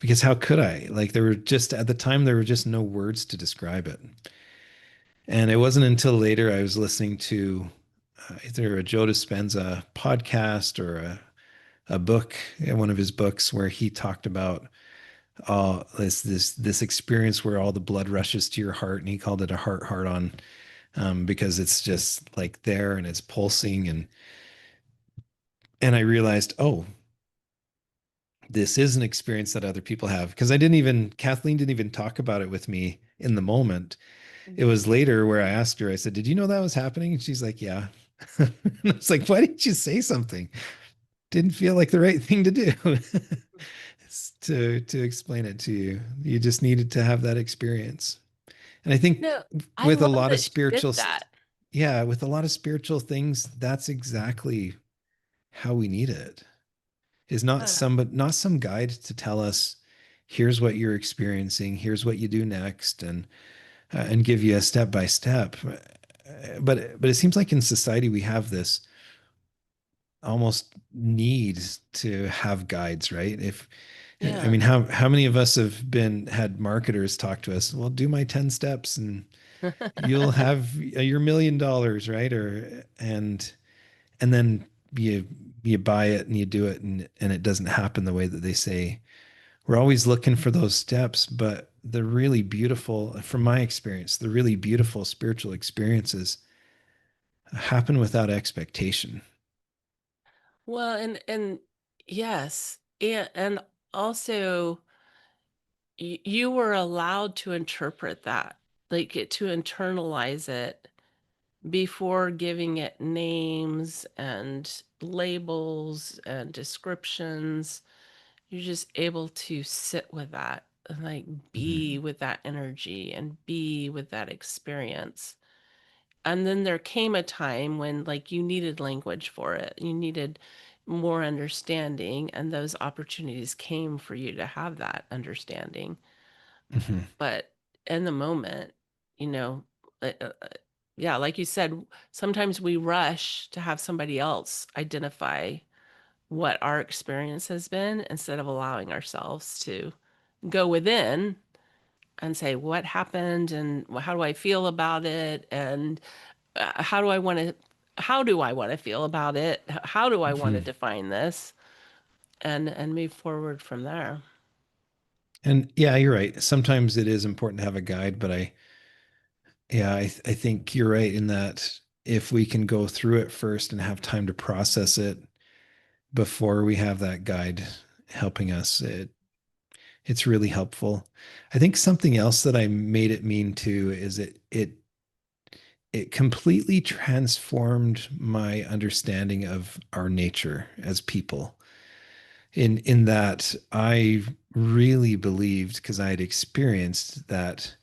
A: because how could I? Like there were just at the time there were just no words to describe it. And it wasn't until later I was listening to either a Joe Dispenza podcast or a book, one of his books, where he talked about this experience where all the blood rushes to your heart, and he called it a heart on because it's just like there and it's pulsing and I realized, oh, this is an experience that other people have because I didn't even Kathleen didn't even talk about it with me in the moment. It was later where I asked her, I said, did you know that was happening? And she's like, yeah. And I was like, why didn't you say something? Didn't feel like the right thing to do. To explain it to you. You just needed to have that experience. And I think
B: No, I
A: with a
B: love
A: lot of
B: that she did
A: spiritual,
B: that.
A: yeah, with a lot of spiritual things, that's exactly how we need it. Is
B: Yeah.
A: not some guide to tell us, here's what you're experiencing, here's what you do next, and give you a step by step. But it seems like in society we have this almost need to have guides, right? If I
B: Yeah.
A: mean, how many of us have been had marketers talk to us? Well, do my 10 steps and you'll have your $1 million, right? Or and then you buy it and you do it and it doesn't happen the way that they say. We're always looking for those steps, but the really beautiful, from my experience, the really beautiful spiritual experiences happen without expectation.
B: Well, and yes, and also you were allowed to interpret that, like to internalize it before giving it names and labels and descriptions. You're just able to sit with that and like be
A: Mhm.
B: with that energy and be with that experience. And then there came a time when like you needed language for it. You needed more understanding and those opportunities came for you to have that understanding.
A: Mhm.
B: But in the moment, you know, uh, uh, uh, yeah, like you said, sometimes we rush to have somebody else identify what our experience has been instead of allowing ourselves to go within and say, what happened and how do I feel about it? And how do I want to feel about it? How do I want to
A: Mhm.
B: define this and move forward from there?
A: And yeah, you're right. Sometimes it is important to have a guide, but I think you're right in that if we can go through it first and have time to process it before we have that guide helping us, it's really helpful. I think something else that I made it mean too is it completely transformed my understanding of our nature as people. In that I really believed because I had experienced that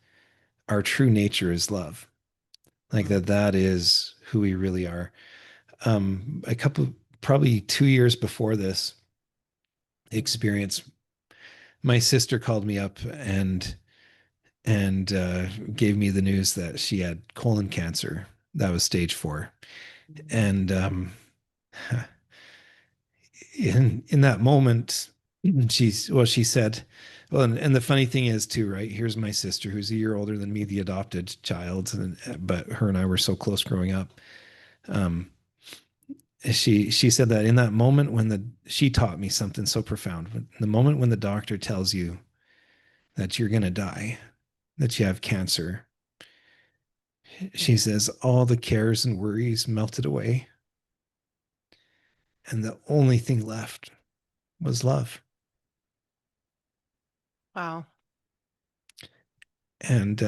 A: our true nature is love. Like
B: Mm.
A: that is who we really are. A couple probably 2 years before this experience, my sister called me up and gave me the news that she had colon cancer. That was stage 4. And in that moment, she said, well, and the funny thing is too, right? Here's my sister who's a year older than me, the adopted child, but her and I were so close growing up. Um, she said that in that moment when she taught me something so profound. When, the moment when the doctor tells you that you're gonna die, that you have cancer, she says all the cares and worries melted away, and the only thing left was love.
B: Wow.
A: And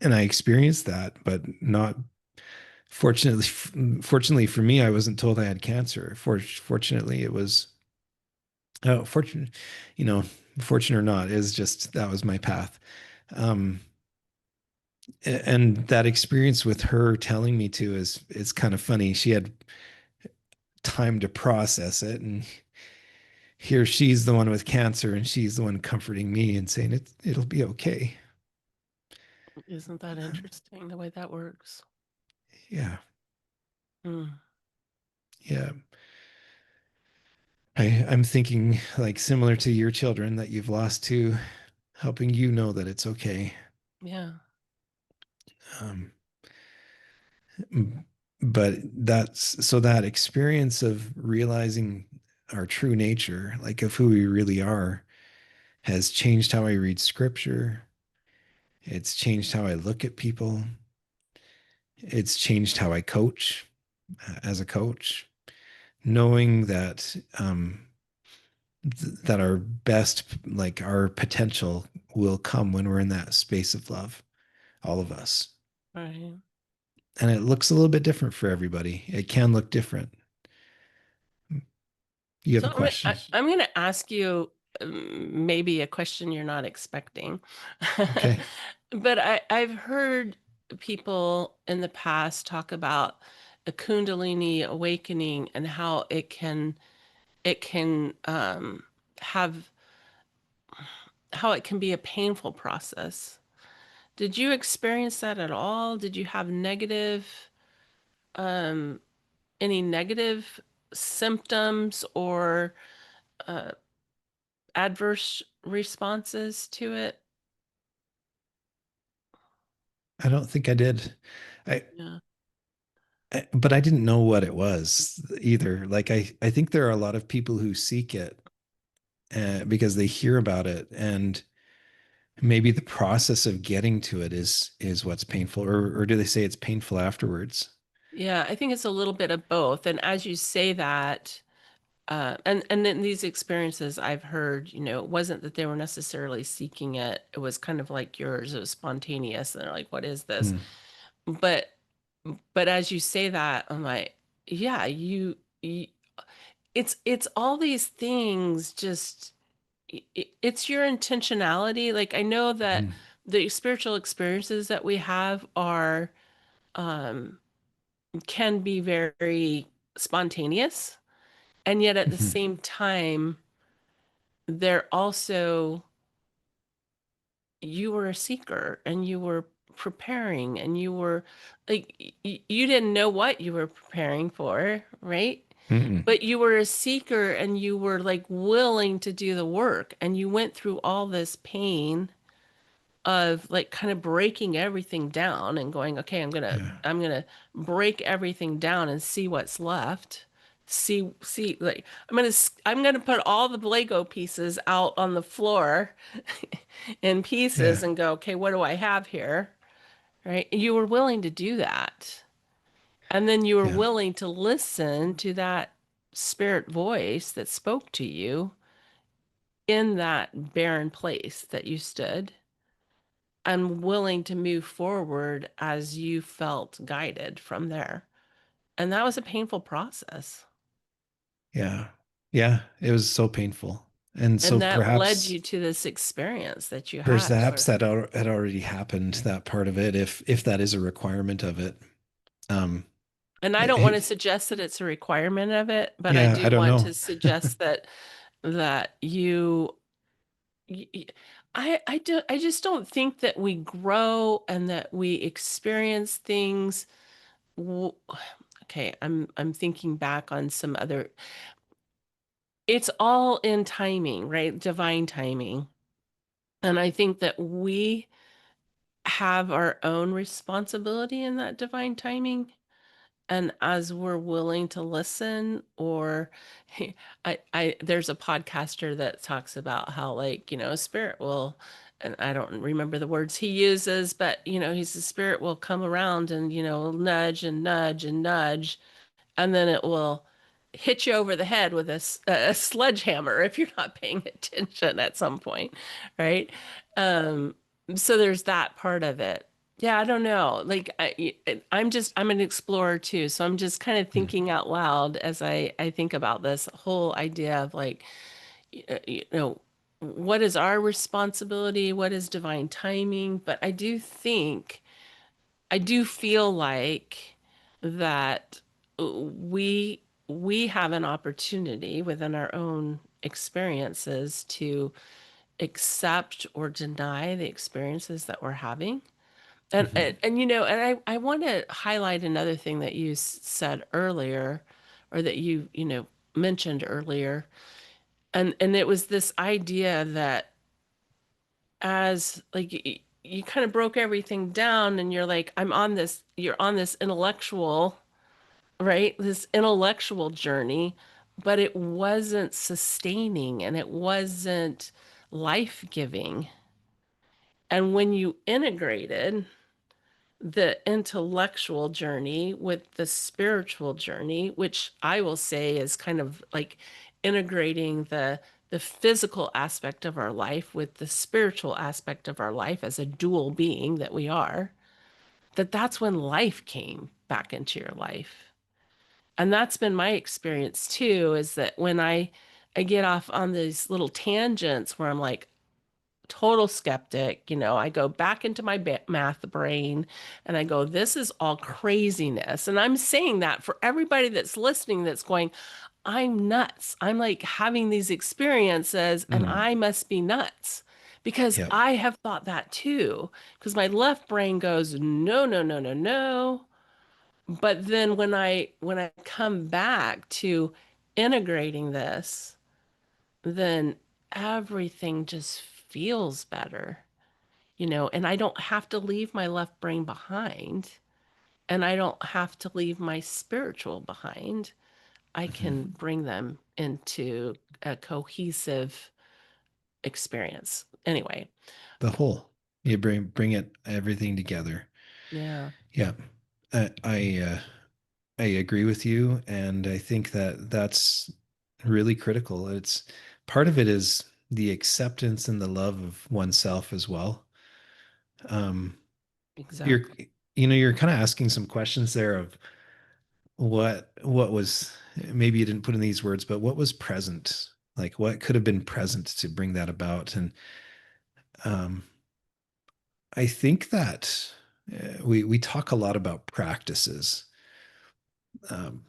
A: and I experienced that, but not fortunately. Fortunately for me, I wasn't told I had cancer. Fortunately, it was fortunate, you know, fortunate or not, is just that was my path. Um, and that experience with her telling me to is it's kind of funny. She had time to process it, and here she's the one with cancer, and she's the one comforting me and saying it'll be okay.
B: Isn't that interesting the way that works?
A: Yeah,
B: Mm.
A: yeah. I'm thinking like similar to your children that you've lost to, helping you know that it's okay.
B: Yeah.
A: Um, but that's so that experience of realizing our true nature, like of who we really are, has changed how I read scripture. It's changed how I look at people. It's changed how I coach as a coach, knowing that that our best, like our potential, will come when we're in that space of love, all of us.
B: Right.
A: And it looks a little bit different for everybody. It can look different. You have
B: So
A: a question?
B: I'm going to ask you maybe a question you're not expecting.
A: Okay.
B: But I've heard people in the past talk about a Kundalini awakening and how it can have how it can be a painful process. Did you experience that at all? Did you have um, any negative symptoms or uh, adverse responses to it?
A: I don't think I did. I,
B: Yeah.
A: but I didn't know what it was either. Like I think there are a lot of people who seek it because they hear about it, and maybe the process of getting to it is what's painful, or do they say it's painful afterwards?
B: Yeah, I think it's a little bit of both. And as you say that, and in these experiences I've heard, it wasn't that they were necessarily seeking it. It was kind of like yours. It was spontaneous. And they're like, what is this?
A: Hmm.
B: But but as you say that, I'm like, yeah, you it's all these things just it's your intentionality. Like I know that
A: Hmm.
B: the spiritual experiences that we have are um can be very spontaneous, and yet at the
A: Hmm.
B: same time they're also you were a seeker and you were preparing and you were like you didn't know what you were preparing for, right?
A: Hmm.
B: But you were a seeker and you were like willing to do the work and you went through all this pain of like kind of breaking everything down and going, okay,
A: Yeah.
B: I'm gonna break everything down and see what's left, see, like I'm gonna put all the Lego pieces out on the floor in pieces
A: Yeah.
B: and go, okay, what do I have here? Right? You were willing to do that. And then you were
A: Yeah.
B: willing to listen to that spirit voice that spoke to you in that barren place that you stood, and willing to move forward as you felt guided from there. And that was a painful process.
A: Yeah. Yeah. It was so painful. And so
B: And that led
A: perhaps
B: you to this experience that you had
A: perhaps
B: where,
A: that had already happened, that part of it, if that is a requirement of it. Um,
B: and I don't want to
A: it,
B: suggest that it's a requirement of it, but I
A: yeah, I
B: do
A: don't
B: want
A: know.
B: to suggest that y- y- I just don't think that we grow and that we experience things. w- Okay, I'm thinking back on some other. It's all in timing, right? Divine timing. And I think that we have our own responsibility in that divine timing. And as we're willing to listen, or there's a podcaster that talks about how, like, spirit will, and I don't remember the words he uses, but he's the spirit will come around and, nudge and nudge and nudge, and then it will hit you over the head with a sledgehammer if you're not paying attention at some point, right? Um, so there's that part of it. Yeah, I don't know. Like I'm an explorer too, so I'm just kind of
A: Hmm.
B: thinking out loud as I think about this whole idea of like, you know, what is our responsibility? What is divine timing? But I do feel like that we have an opportunity within our own experiences to accept or deny the experiences that we're having.
A: Hmm.
B: And I want to highlight another thing that you said earlier, or that you mentioned earlier. And it was this idea that, as like you kind of broke everything down, and you're on this intellectual, right? This intellectual journey, but it wasn't sustaining and it wasn't life-giving. And when you integrated the intellectual journey with the spiritual journey, which I will say is kind of like integrating the physical aspect of our life with the spiritual aspect of our life as a dual being that we are, that's when life came back into your life. And that's been my experience too, is that when I get off on these little tangents where I'm like total skeptic, I go back into my math brain and I go, this is all craziness. And I'm saying that for everybody that's listening that's going, I'm nuts. I'm like having these experiences and
A: Hmm.
B: I must be nuts. Because
A: Yep.
B: I have thought that too. Because my left brain goes, no, no, no, no, no. But then when I come back to integrating this, then everything just feels better, and I don't have to leave my left brain behind, and I don't have to leave my spiritual behind. I can
A: Hmm.
B: bring them into a cohesive experience. Anyway,
A: The whole, you bring it everything together.
B: yeah,
A: Yeah. I agree with you, and I think that that's really critical. It's part of it is the acceptance and the love of oneself as well. Um, you're
B: exactly.
A: you're kind of asking some questions there of what was, maybe you didn't put in these words, but what was present? Like what could have been present to bring that about? And um, I think that we talk a lot about practices.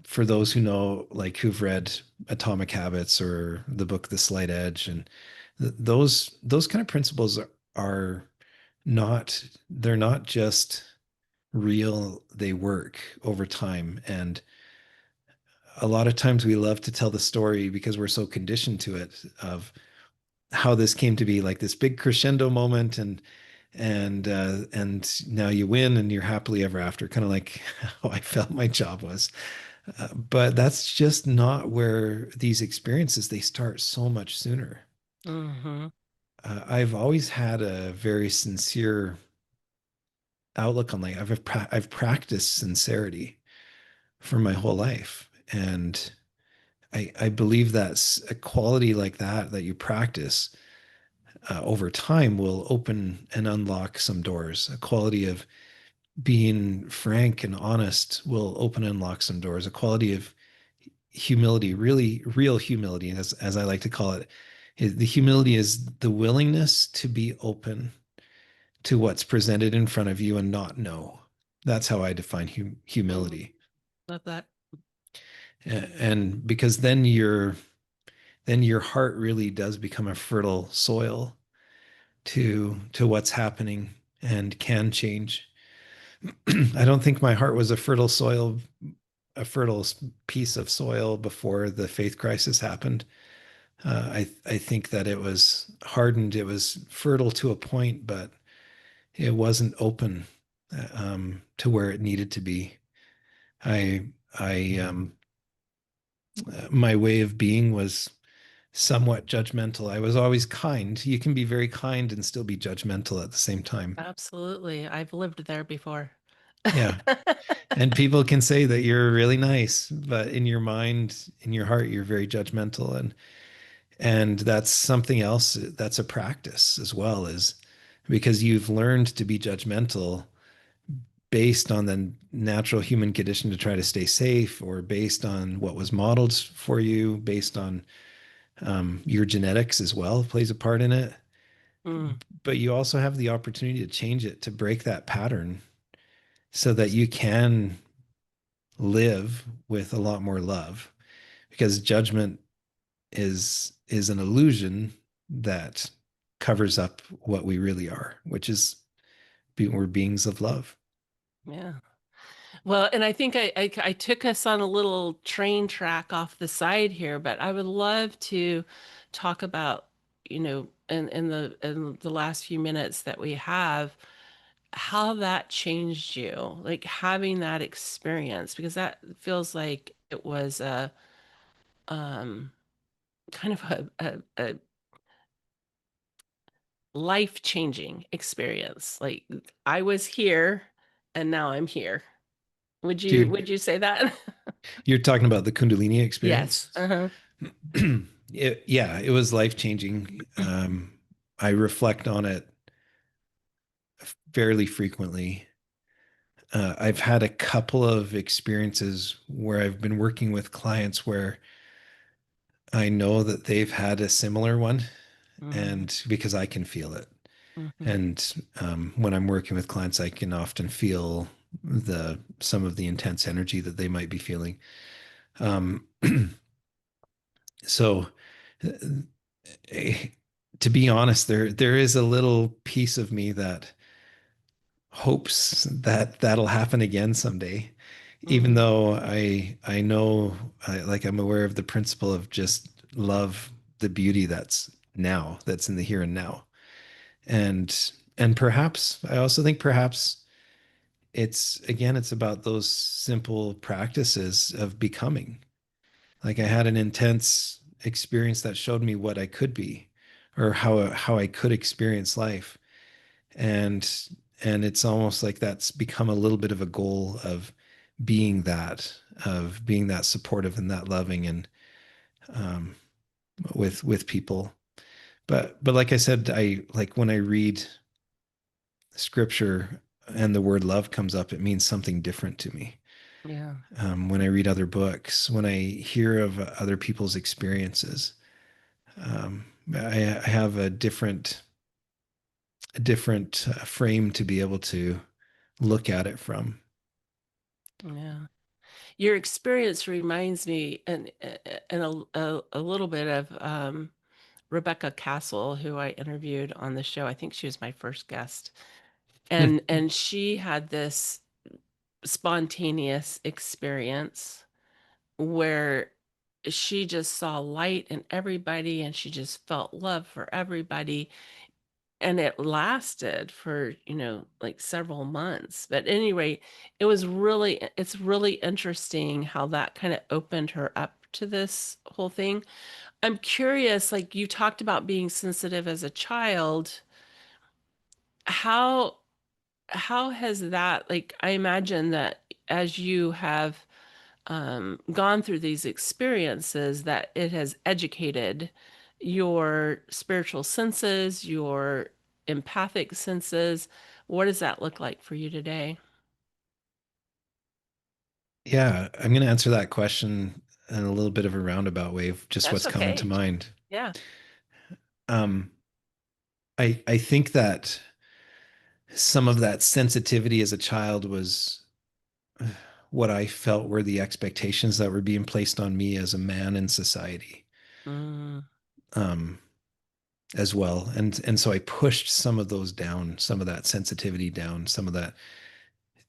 A: For those who know, like who've read Atomic Habits or the book The Slight Edge, and those kind of principles are not, they're not just real, they work over time. And a lot of times we love to tell the story because we're so conditioned to it, of how this came to be like this big crescendo moment, and now you win and you're happily ever after, kind of like how I felt my job was. But that's just not where these experiences, they start so much sooner.
B: Mm-hmm.
A: I've always had a very sincere outlook on life. I've practiced sincerity for my whole life, and I believe that's a quality like that you practice over time will open and unlock some doors. A quality of being frank and honest will open and unlock some doors. A quality of humility, really real humility, as I like to call it. The humility is the willingness to be open to what's presented in front of you and not know. That's how I define
B: Mm-hmm.
A: humility.
B: Love that.
A: And because then your heart really does become a fertile soil to what's happening and can change. I don't think my heart was a fertile piece of soil before the faith crisis happened. I think that it was hardened. It was fertile to a point, but it wasn't open to where it needed to be. I, I, my way of being was somewhat judgmental. I was always kind. You can be very kind and still be judgmental at the same time.
B: Absolutely. I've lived there before.
A: Yeah. And people can say that you're really nice, but in your mind, in your heart, you're very judgmental. And that's something else that's a practice as well, is because you've learned to be judgmental based on the natural human condition to try to stay safe, or based on what was modeled for you, based on your genetics as well plays a part in it.
B: Mm,
A: But you also have the opportunity to change it, to break that pattern so that you can live with a lot more love, because judgment is an illusion that covers up what we really are, which is we're beings of love.
B: yeah. Well, and I think I took us on a little train track off the side here, but I would love to talk about, in the last few minutes that we have, how that changed you, like having that experience, because that feels like it was a um kind of a life-changing experience. Like I was here and now I'm here. Would
A: Do
B: you
A: you,
B: would you say that?
A: you're talking about the Kundalini
B: Yes.
A: experience?
B: Uh-huh.
A: Yeah, it was life changing. I reflect on it fairly frequently. I've had a couple of experiences where I've been working with clients where I know that they've had a similar one,
B: Mm-hmm.
A: and because I can feel it.
B: Mm-hmm.
A: And when I'm working with clients, I can often feel the some of the intense energy that they might be feeling. Um, so, eh, to be honest, there is a little piece of me that hopes that that'll happen again someday. Even
B: Mm-hmm.
A: though I know, like I'm aware of the principle of just love the beauty that's now, that's in the here and now. And perhaps I also think perhaps it's about those simple practices of becoming. Like I had an intense experience that showed me what I could be, or how I could experience life. And and it's almost like that's become a little bit of a goal of being that supportive and that loving, and um, with people. But like I said, I like when I read scripture and the word love comes up, it means something different to me.
B: Yeah.
A: When I read other books, when I hear of other people's experiences, I have a different frame to be able to look at it from.
B: Yeah. Your experience reminds me and a little bit of Rebecca Castle, who I interviewed on the show. I think she was my first guest. And she had this spontaneous experience where she just saw light in everybody and she just felt love for everybody. and it lasted for, like several months. But anyway, it's really interesting how that kind of opened her up to this whole thing. I'm curious, like you talked about being sensitive as a child. How how has that, like, I imagine that as you have gone through these experiences, that it has educated your spiritual senses, your empathic senses. What does that look like for you today?
A: Yeah, I'm going to answer that question in a little bit of a roundabout way of just
B: That's
A: what's coming to
B: okay.
A: mind.
B: Yeah.
A: Um, I think that some of that sensitivity as a child was what I felt were the expectations that were being placed on me as a man in society,
B: Mm,
A: um, as well. And so I pushed some of those down, some of that sensitivity down, some of that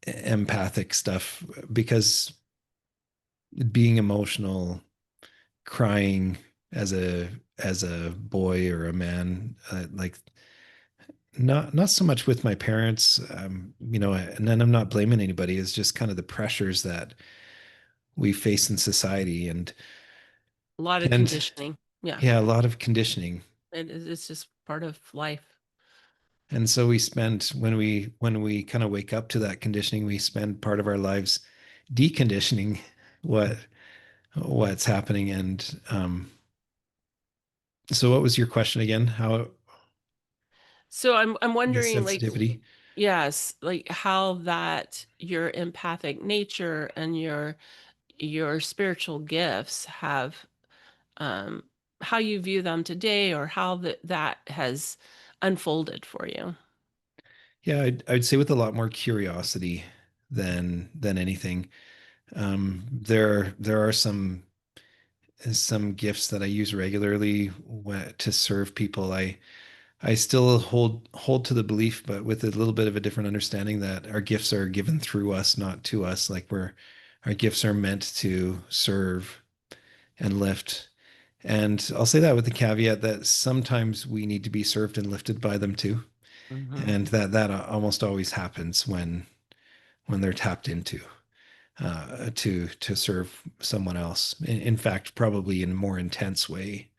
A: empathic stuff, because being emotional, crying as a boy or a man, like not so much with my parents, and then I'm not blaming anybody. It's just kind of the pressures that we face in society,
B: a lot of
A: and
B: conditioning. Yeah.
A: yeah, a lot of conditioning.
B: It's just part of life.
A: And so we spend when we kind of wake up to that conditioning, we spend part of our lives deconditioning what what's happening. And so what was your question again? How
B: So I'm
A: the
B: wondering, like,
A: sensitivity?
B: yes, like how that your empathic nature and your spiritual gifts have, um, how you view them today, or how that has unfolded for you.
A: Yeah, I'd say with a lot more curiosity than anything. There are some gifts that I use regularly to serve people. I still hold to the belief, but with a little bit of a different understanding that our gifts are given through us, not to us. Like our gifts are meant to serve and lift. And I'll say that with the caveat that sometimes we need to be served and lifted by them too.
B: Hmm.
A: And that almost always happens when they're tapped into to serve someone else. In fact, probably in a more intense way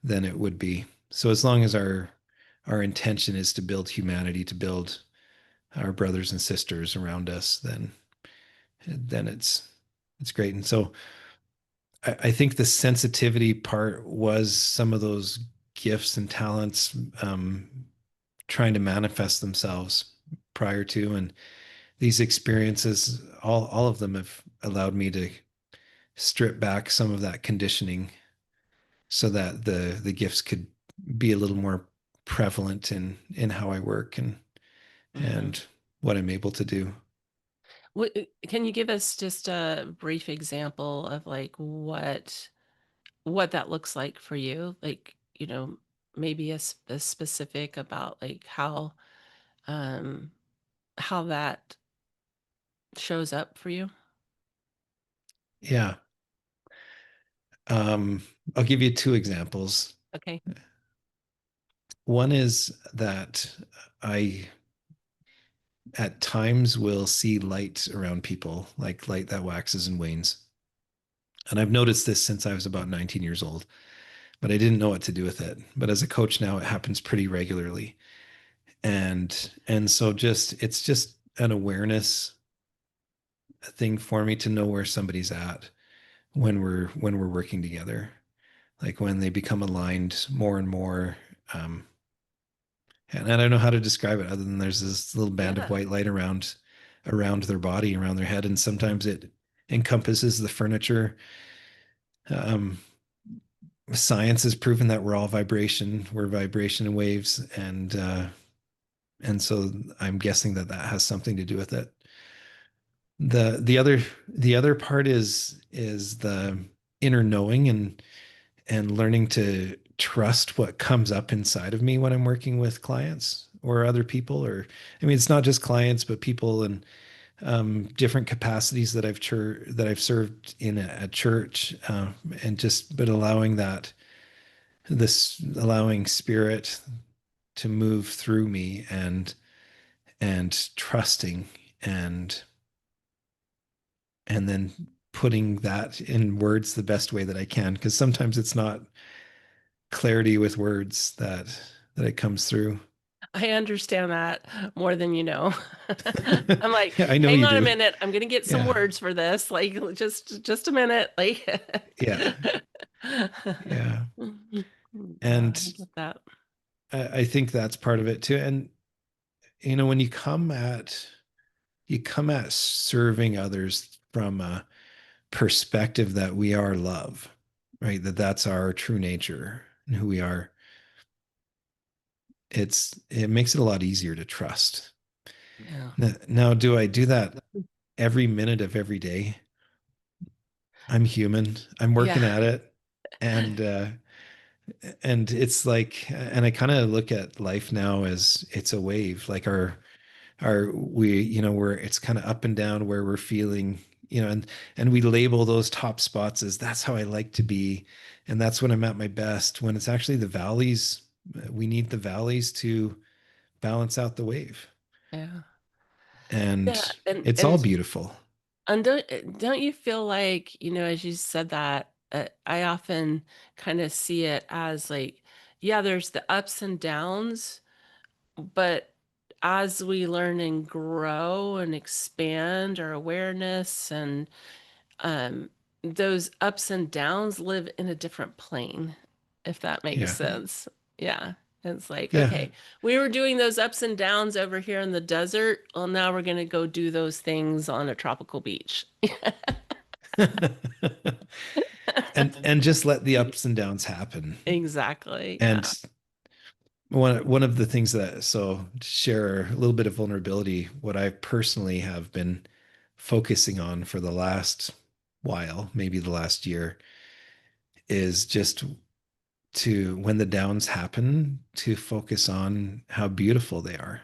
A: than it would be. So as long as our intention is to build humanity, to build our brothers and sisters around us, then it's great. And so I think the sensitivity part was some of those gifts and talents trying to manifest themselves prior to, and these experiences, all of them have allowed me to strip back some of that conditioning so that the gifts could be a little more prevalent in how I work
B: Hmm.
A: and what I'm able to do.
B: Can you give us just a brief example of like what that looks like for you? Like, maybe a specific about like um how that shows up for you.
A: Yeah. Um, I'll give you two examples.
B: Okay.
A: One is that I at times will see light around people, like light that waxes and wanes. And I've noticed this since I was about 19 years old, but I didn't know what to do with it. But as a coach now, it happens pretty regularly. And so it's just an awareness thing for me to know where somebody's at when we're working together. Like when they become aligned more and more. And I don't know how to describe it other than there's this little band of
B: Yeah.
A: white light around their body, around their head, and sometimes it encompasses the furniture. Um, Science has proven that we're all vibration, we're vibration and waves, and so I'm guessing that that has something to do with it. The other part is the inner knowing and learning to trust what comes up inside of me when I'm working with clients or other people. Or I mean, it's not just clients, but people in different capacities that I've served in a church, and just but allowing spirit to move through me, and trusting, and then putting that in words the best way that I can, because sometimes it's not clarity with words that it comes through.
B: I understand that more than you know. I'm like,
A: Yeah, I know
B: hang
A: you
B: on a
A: do.
B: minute. I'm gonna get some
A: Yeah.
B: words for this. Like just a minute. Like
A: Yeah. Yeah.
B: yeah, I
A: And
B: get that.
A: I think that's part of it too. And when you come at serving others from a perspective that we are love, right? That's our true nature and who we are. It makes it a lot easier to trust.
B: Yeah.
A: Now, do I do that every minute of every day? I'm human. I'm
B: Yeah.
A: working at it. And it's like, and I kind of look at life now as it's a wave. Like we're it's kind of up and down where we're feeling, and we label those top spots as that's how I like to be, and that's when I'm at my best. When it's actually the valleys, we need the valleys to balance out the wave,
B: Yeah. Yeah.
A: and
B: And
A: it's all
B: and
A: beautiful.
B: and don't you feel like, as you said that, I often kind of see it as like, yeah, there's the ups and downs, but as we learn and grow and expand our awareness and those ups and downs live in a different plane, if that makes
A: Yeah,
B: sense. Yeah. It's like,
A: yeah.
B: okay, we were doing those ups and downs over here in the desert. Well, now we're going to go do those things on a tropical beach.
A: And just let the ups and downs happen.
B: Exactly. Yeah.
A: And one of the things that, so to share a little bit of vulnerability, what I personally have been focusing on for the last while, maybe the last year, is just to, when the downs happen, to focus on how beautiful they are.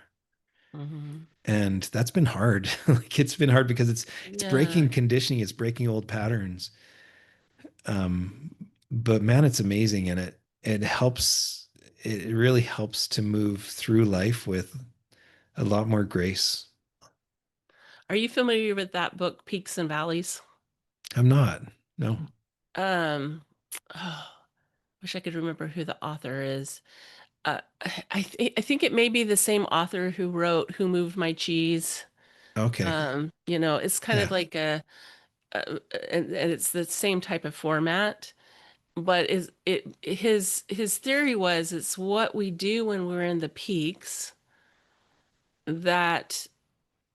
B: Hmm.
A: And that's been hard. Like, it's been hard because it's
B: Yeah.
A: breaking conditioning, it's breaking old patterns. Um, but man, it's amazing, and it helps. It really helps to move through life with a lot more grace.
B: Are you familiar with that book, Peaks and Valleys?
A: I'm not. No.
B: Um, oh, wish I could remember who the author is. I think it may be the same author who wrote Who Moved My Cheese.
A: Okay.
B: It's kind of
A: Yeah.
B: like and it's the same type of format, but is it his theory was it's what we do when we're in the peaks that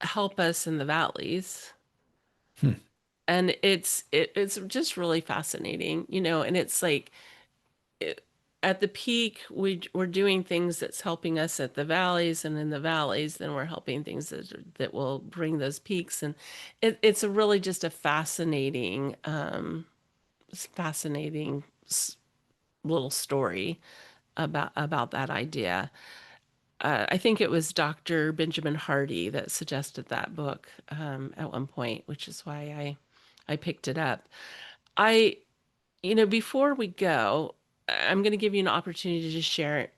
B: help us in the valleys.
A: Hmm.
B: And it's just really fascinating, and it's like it, at the peak we're doing things that's helping us at the valleys, and in the valleys then we're helping things that will bring those peaks. And it's a really just a fascinating little story about that idea. I think it was Dr. Benjamin Hardy that suggested that book at one point, which is why I picked it up. I Before we go, I'm going to give you an opportunity to share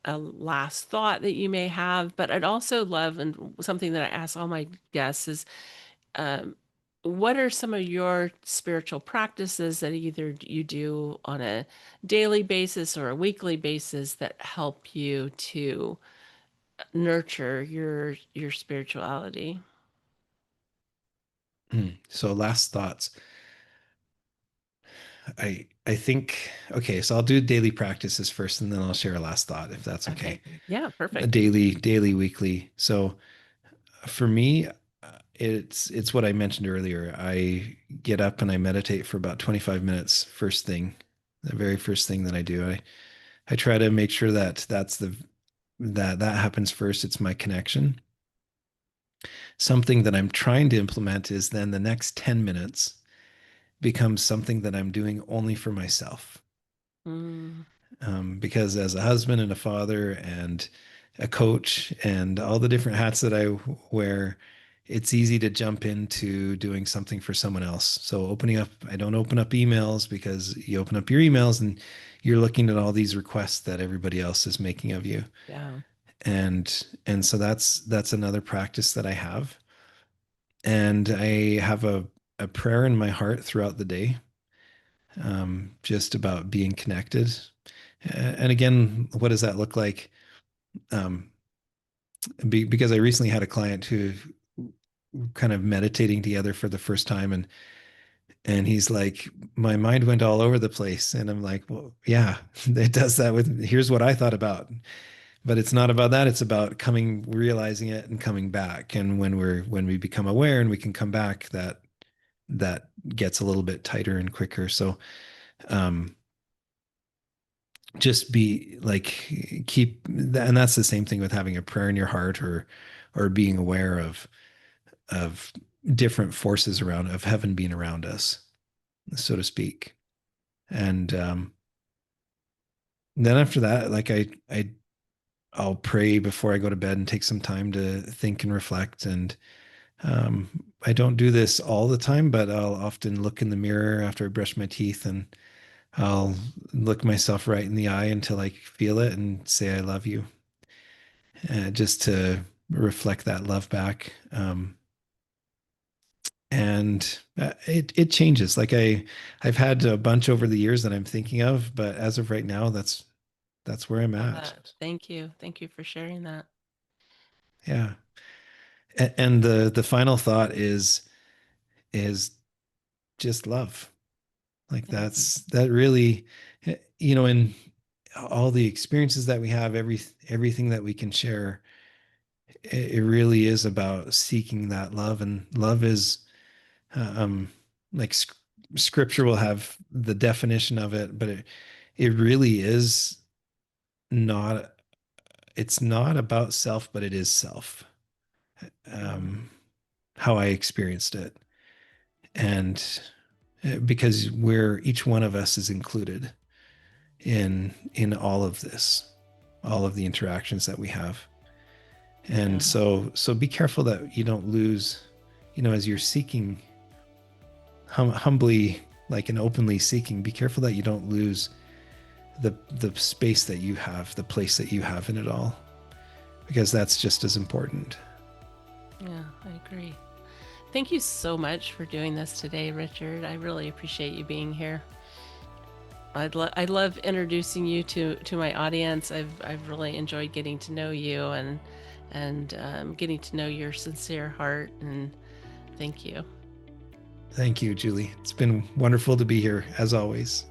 B: a last thought that you may have, but I'd also love, and something that I ask all my guests is, um, what are some of your spiritual practices that either you do on a daily basis or a weekly basis that help you to nurture your spirituality?
A: Hmm. So last thoughts. I think, okay, so I'll do daily practices first, and then I'll share a last thought, if that's okay.
B: Okay. Yeah,
A: A
B: perfect.
A: daily, weekly. So for me, it's what I mentioned earlier. I get up and I meditate for about 25 minutes first thing, the very first thing that I do. I try to make sure that happens first. It's my connection. Something that I'm trying to implement is then the next 10 minutes becomes something that I'm doing only for myself.
B: Mm,
A: Because as a husband and a father and a coach and all the different hats that I wear, it's easy to jump into doing something for someone else. So opening up, I don't open up emails, because you open up your emails and you're looking at all these requests that everybody else is making of you.
B: Yeah.
A: And so that's another practice that I have. And I have a prayer in my heart throughout the day, just about being connected. And again, what does that look like? Um, because I recently had a client who kind of meditating together for the first time, and he's like, my mind went all over the place, and I'm like, well, yeah, it does that with, here's what I thought about, but it's not about that. It's about coming, realizing it and coming back. And when we become aware and we can come back, that gets a little bit tighter and quicker. So um just be like, keep that. And that's the same thing with having a prayer in your heart, or being aware of different forces around, of heaven being around us, so to speak. And then after that, like I'll pray before I go to bed and take some time to think and reflect. And um, I don't do this all the time, but I'll often look in the mirror after I brush my teeth, and I'll look myself right in the eye until I feel it and say, I love you, just to reflect that love back. And it changes. Like I've had a bunch over the years that I'm thinking of, but as of right now, that's where I'm
B: Love
A: at.
B: that. Thank you. Thank you for sharing that.
A: Yeah. And the final thought is just love. Like
B: Mhm.
A: that really, in all the experiences that we have, everything that we can share, it really is about seeking that love. And love is, um like scripture will have the definition of it, but it really is not, it's not about self, but it is self.
B: Yeah.
A: um how I experienced it. And because we're, each one of us is included in all of this, all of the interactions that we have. And
B: Yeah.
A: so be careful that you don't lose, as you're seeking, humbly, like, and openly seeking, be careful that you don't lose the space that you have, the place that you have in it all, because that's just as important.
B: Yeah, I agree. Thank you so much for doing this today, Richard. I really appreciate you being here. I love introducing you to my audience. I've really enjoyed getting to know you and getting to know your sincere heart. And thank you.
A: Thank you, Julie. It's been wonderful to be here, as always.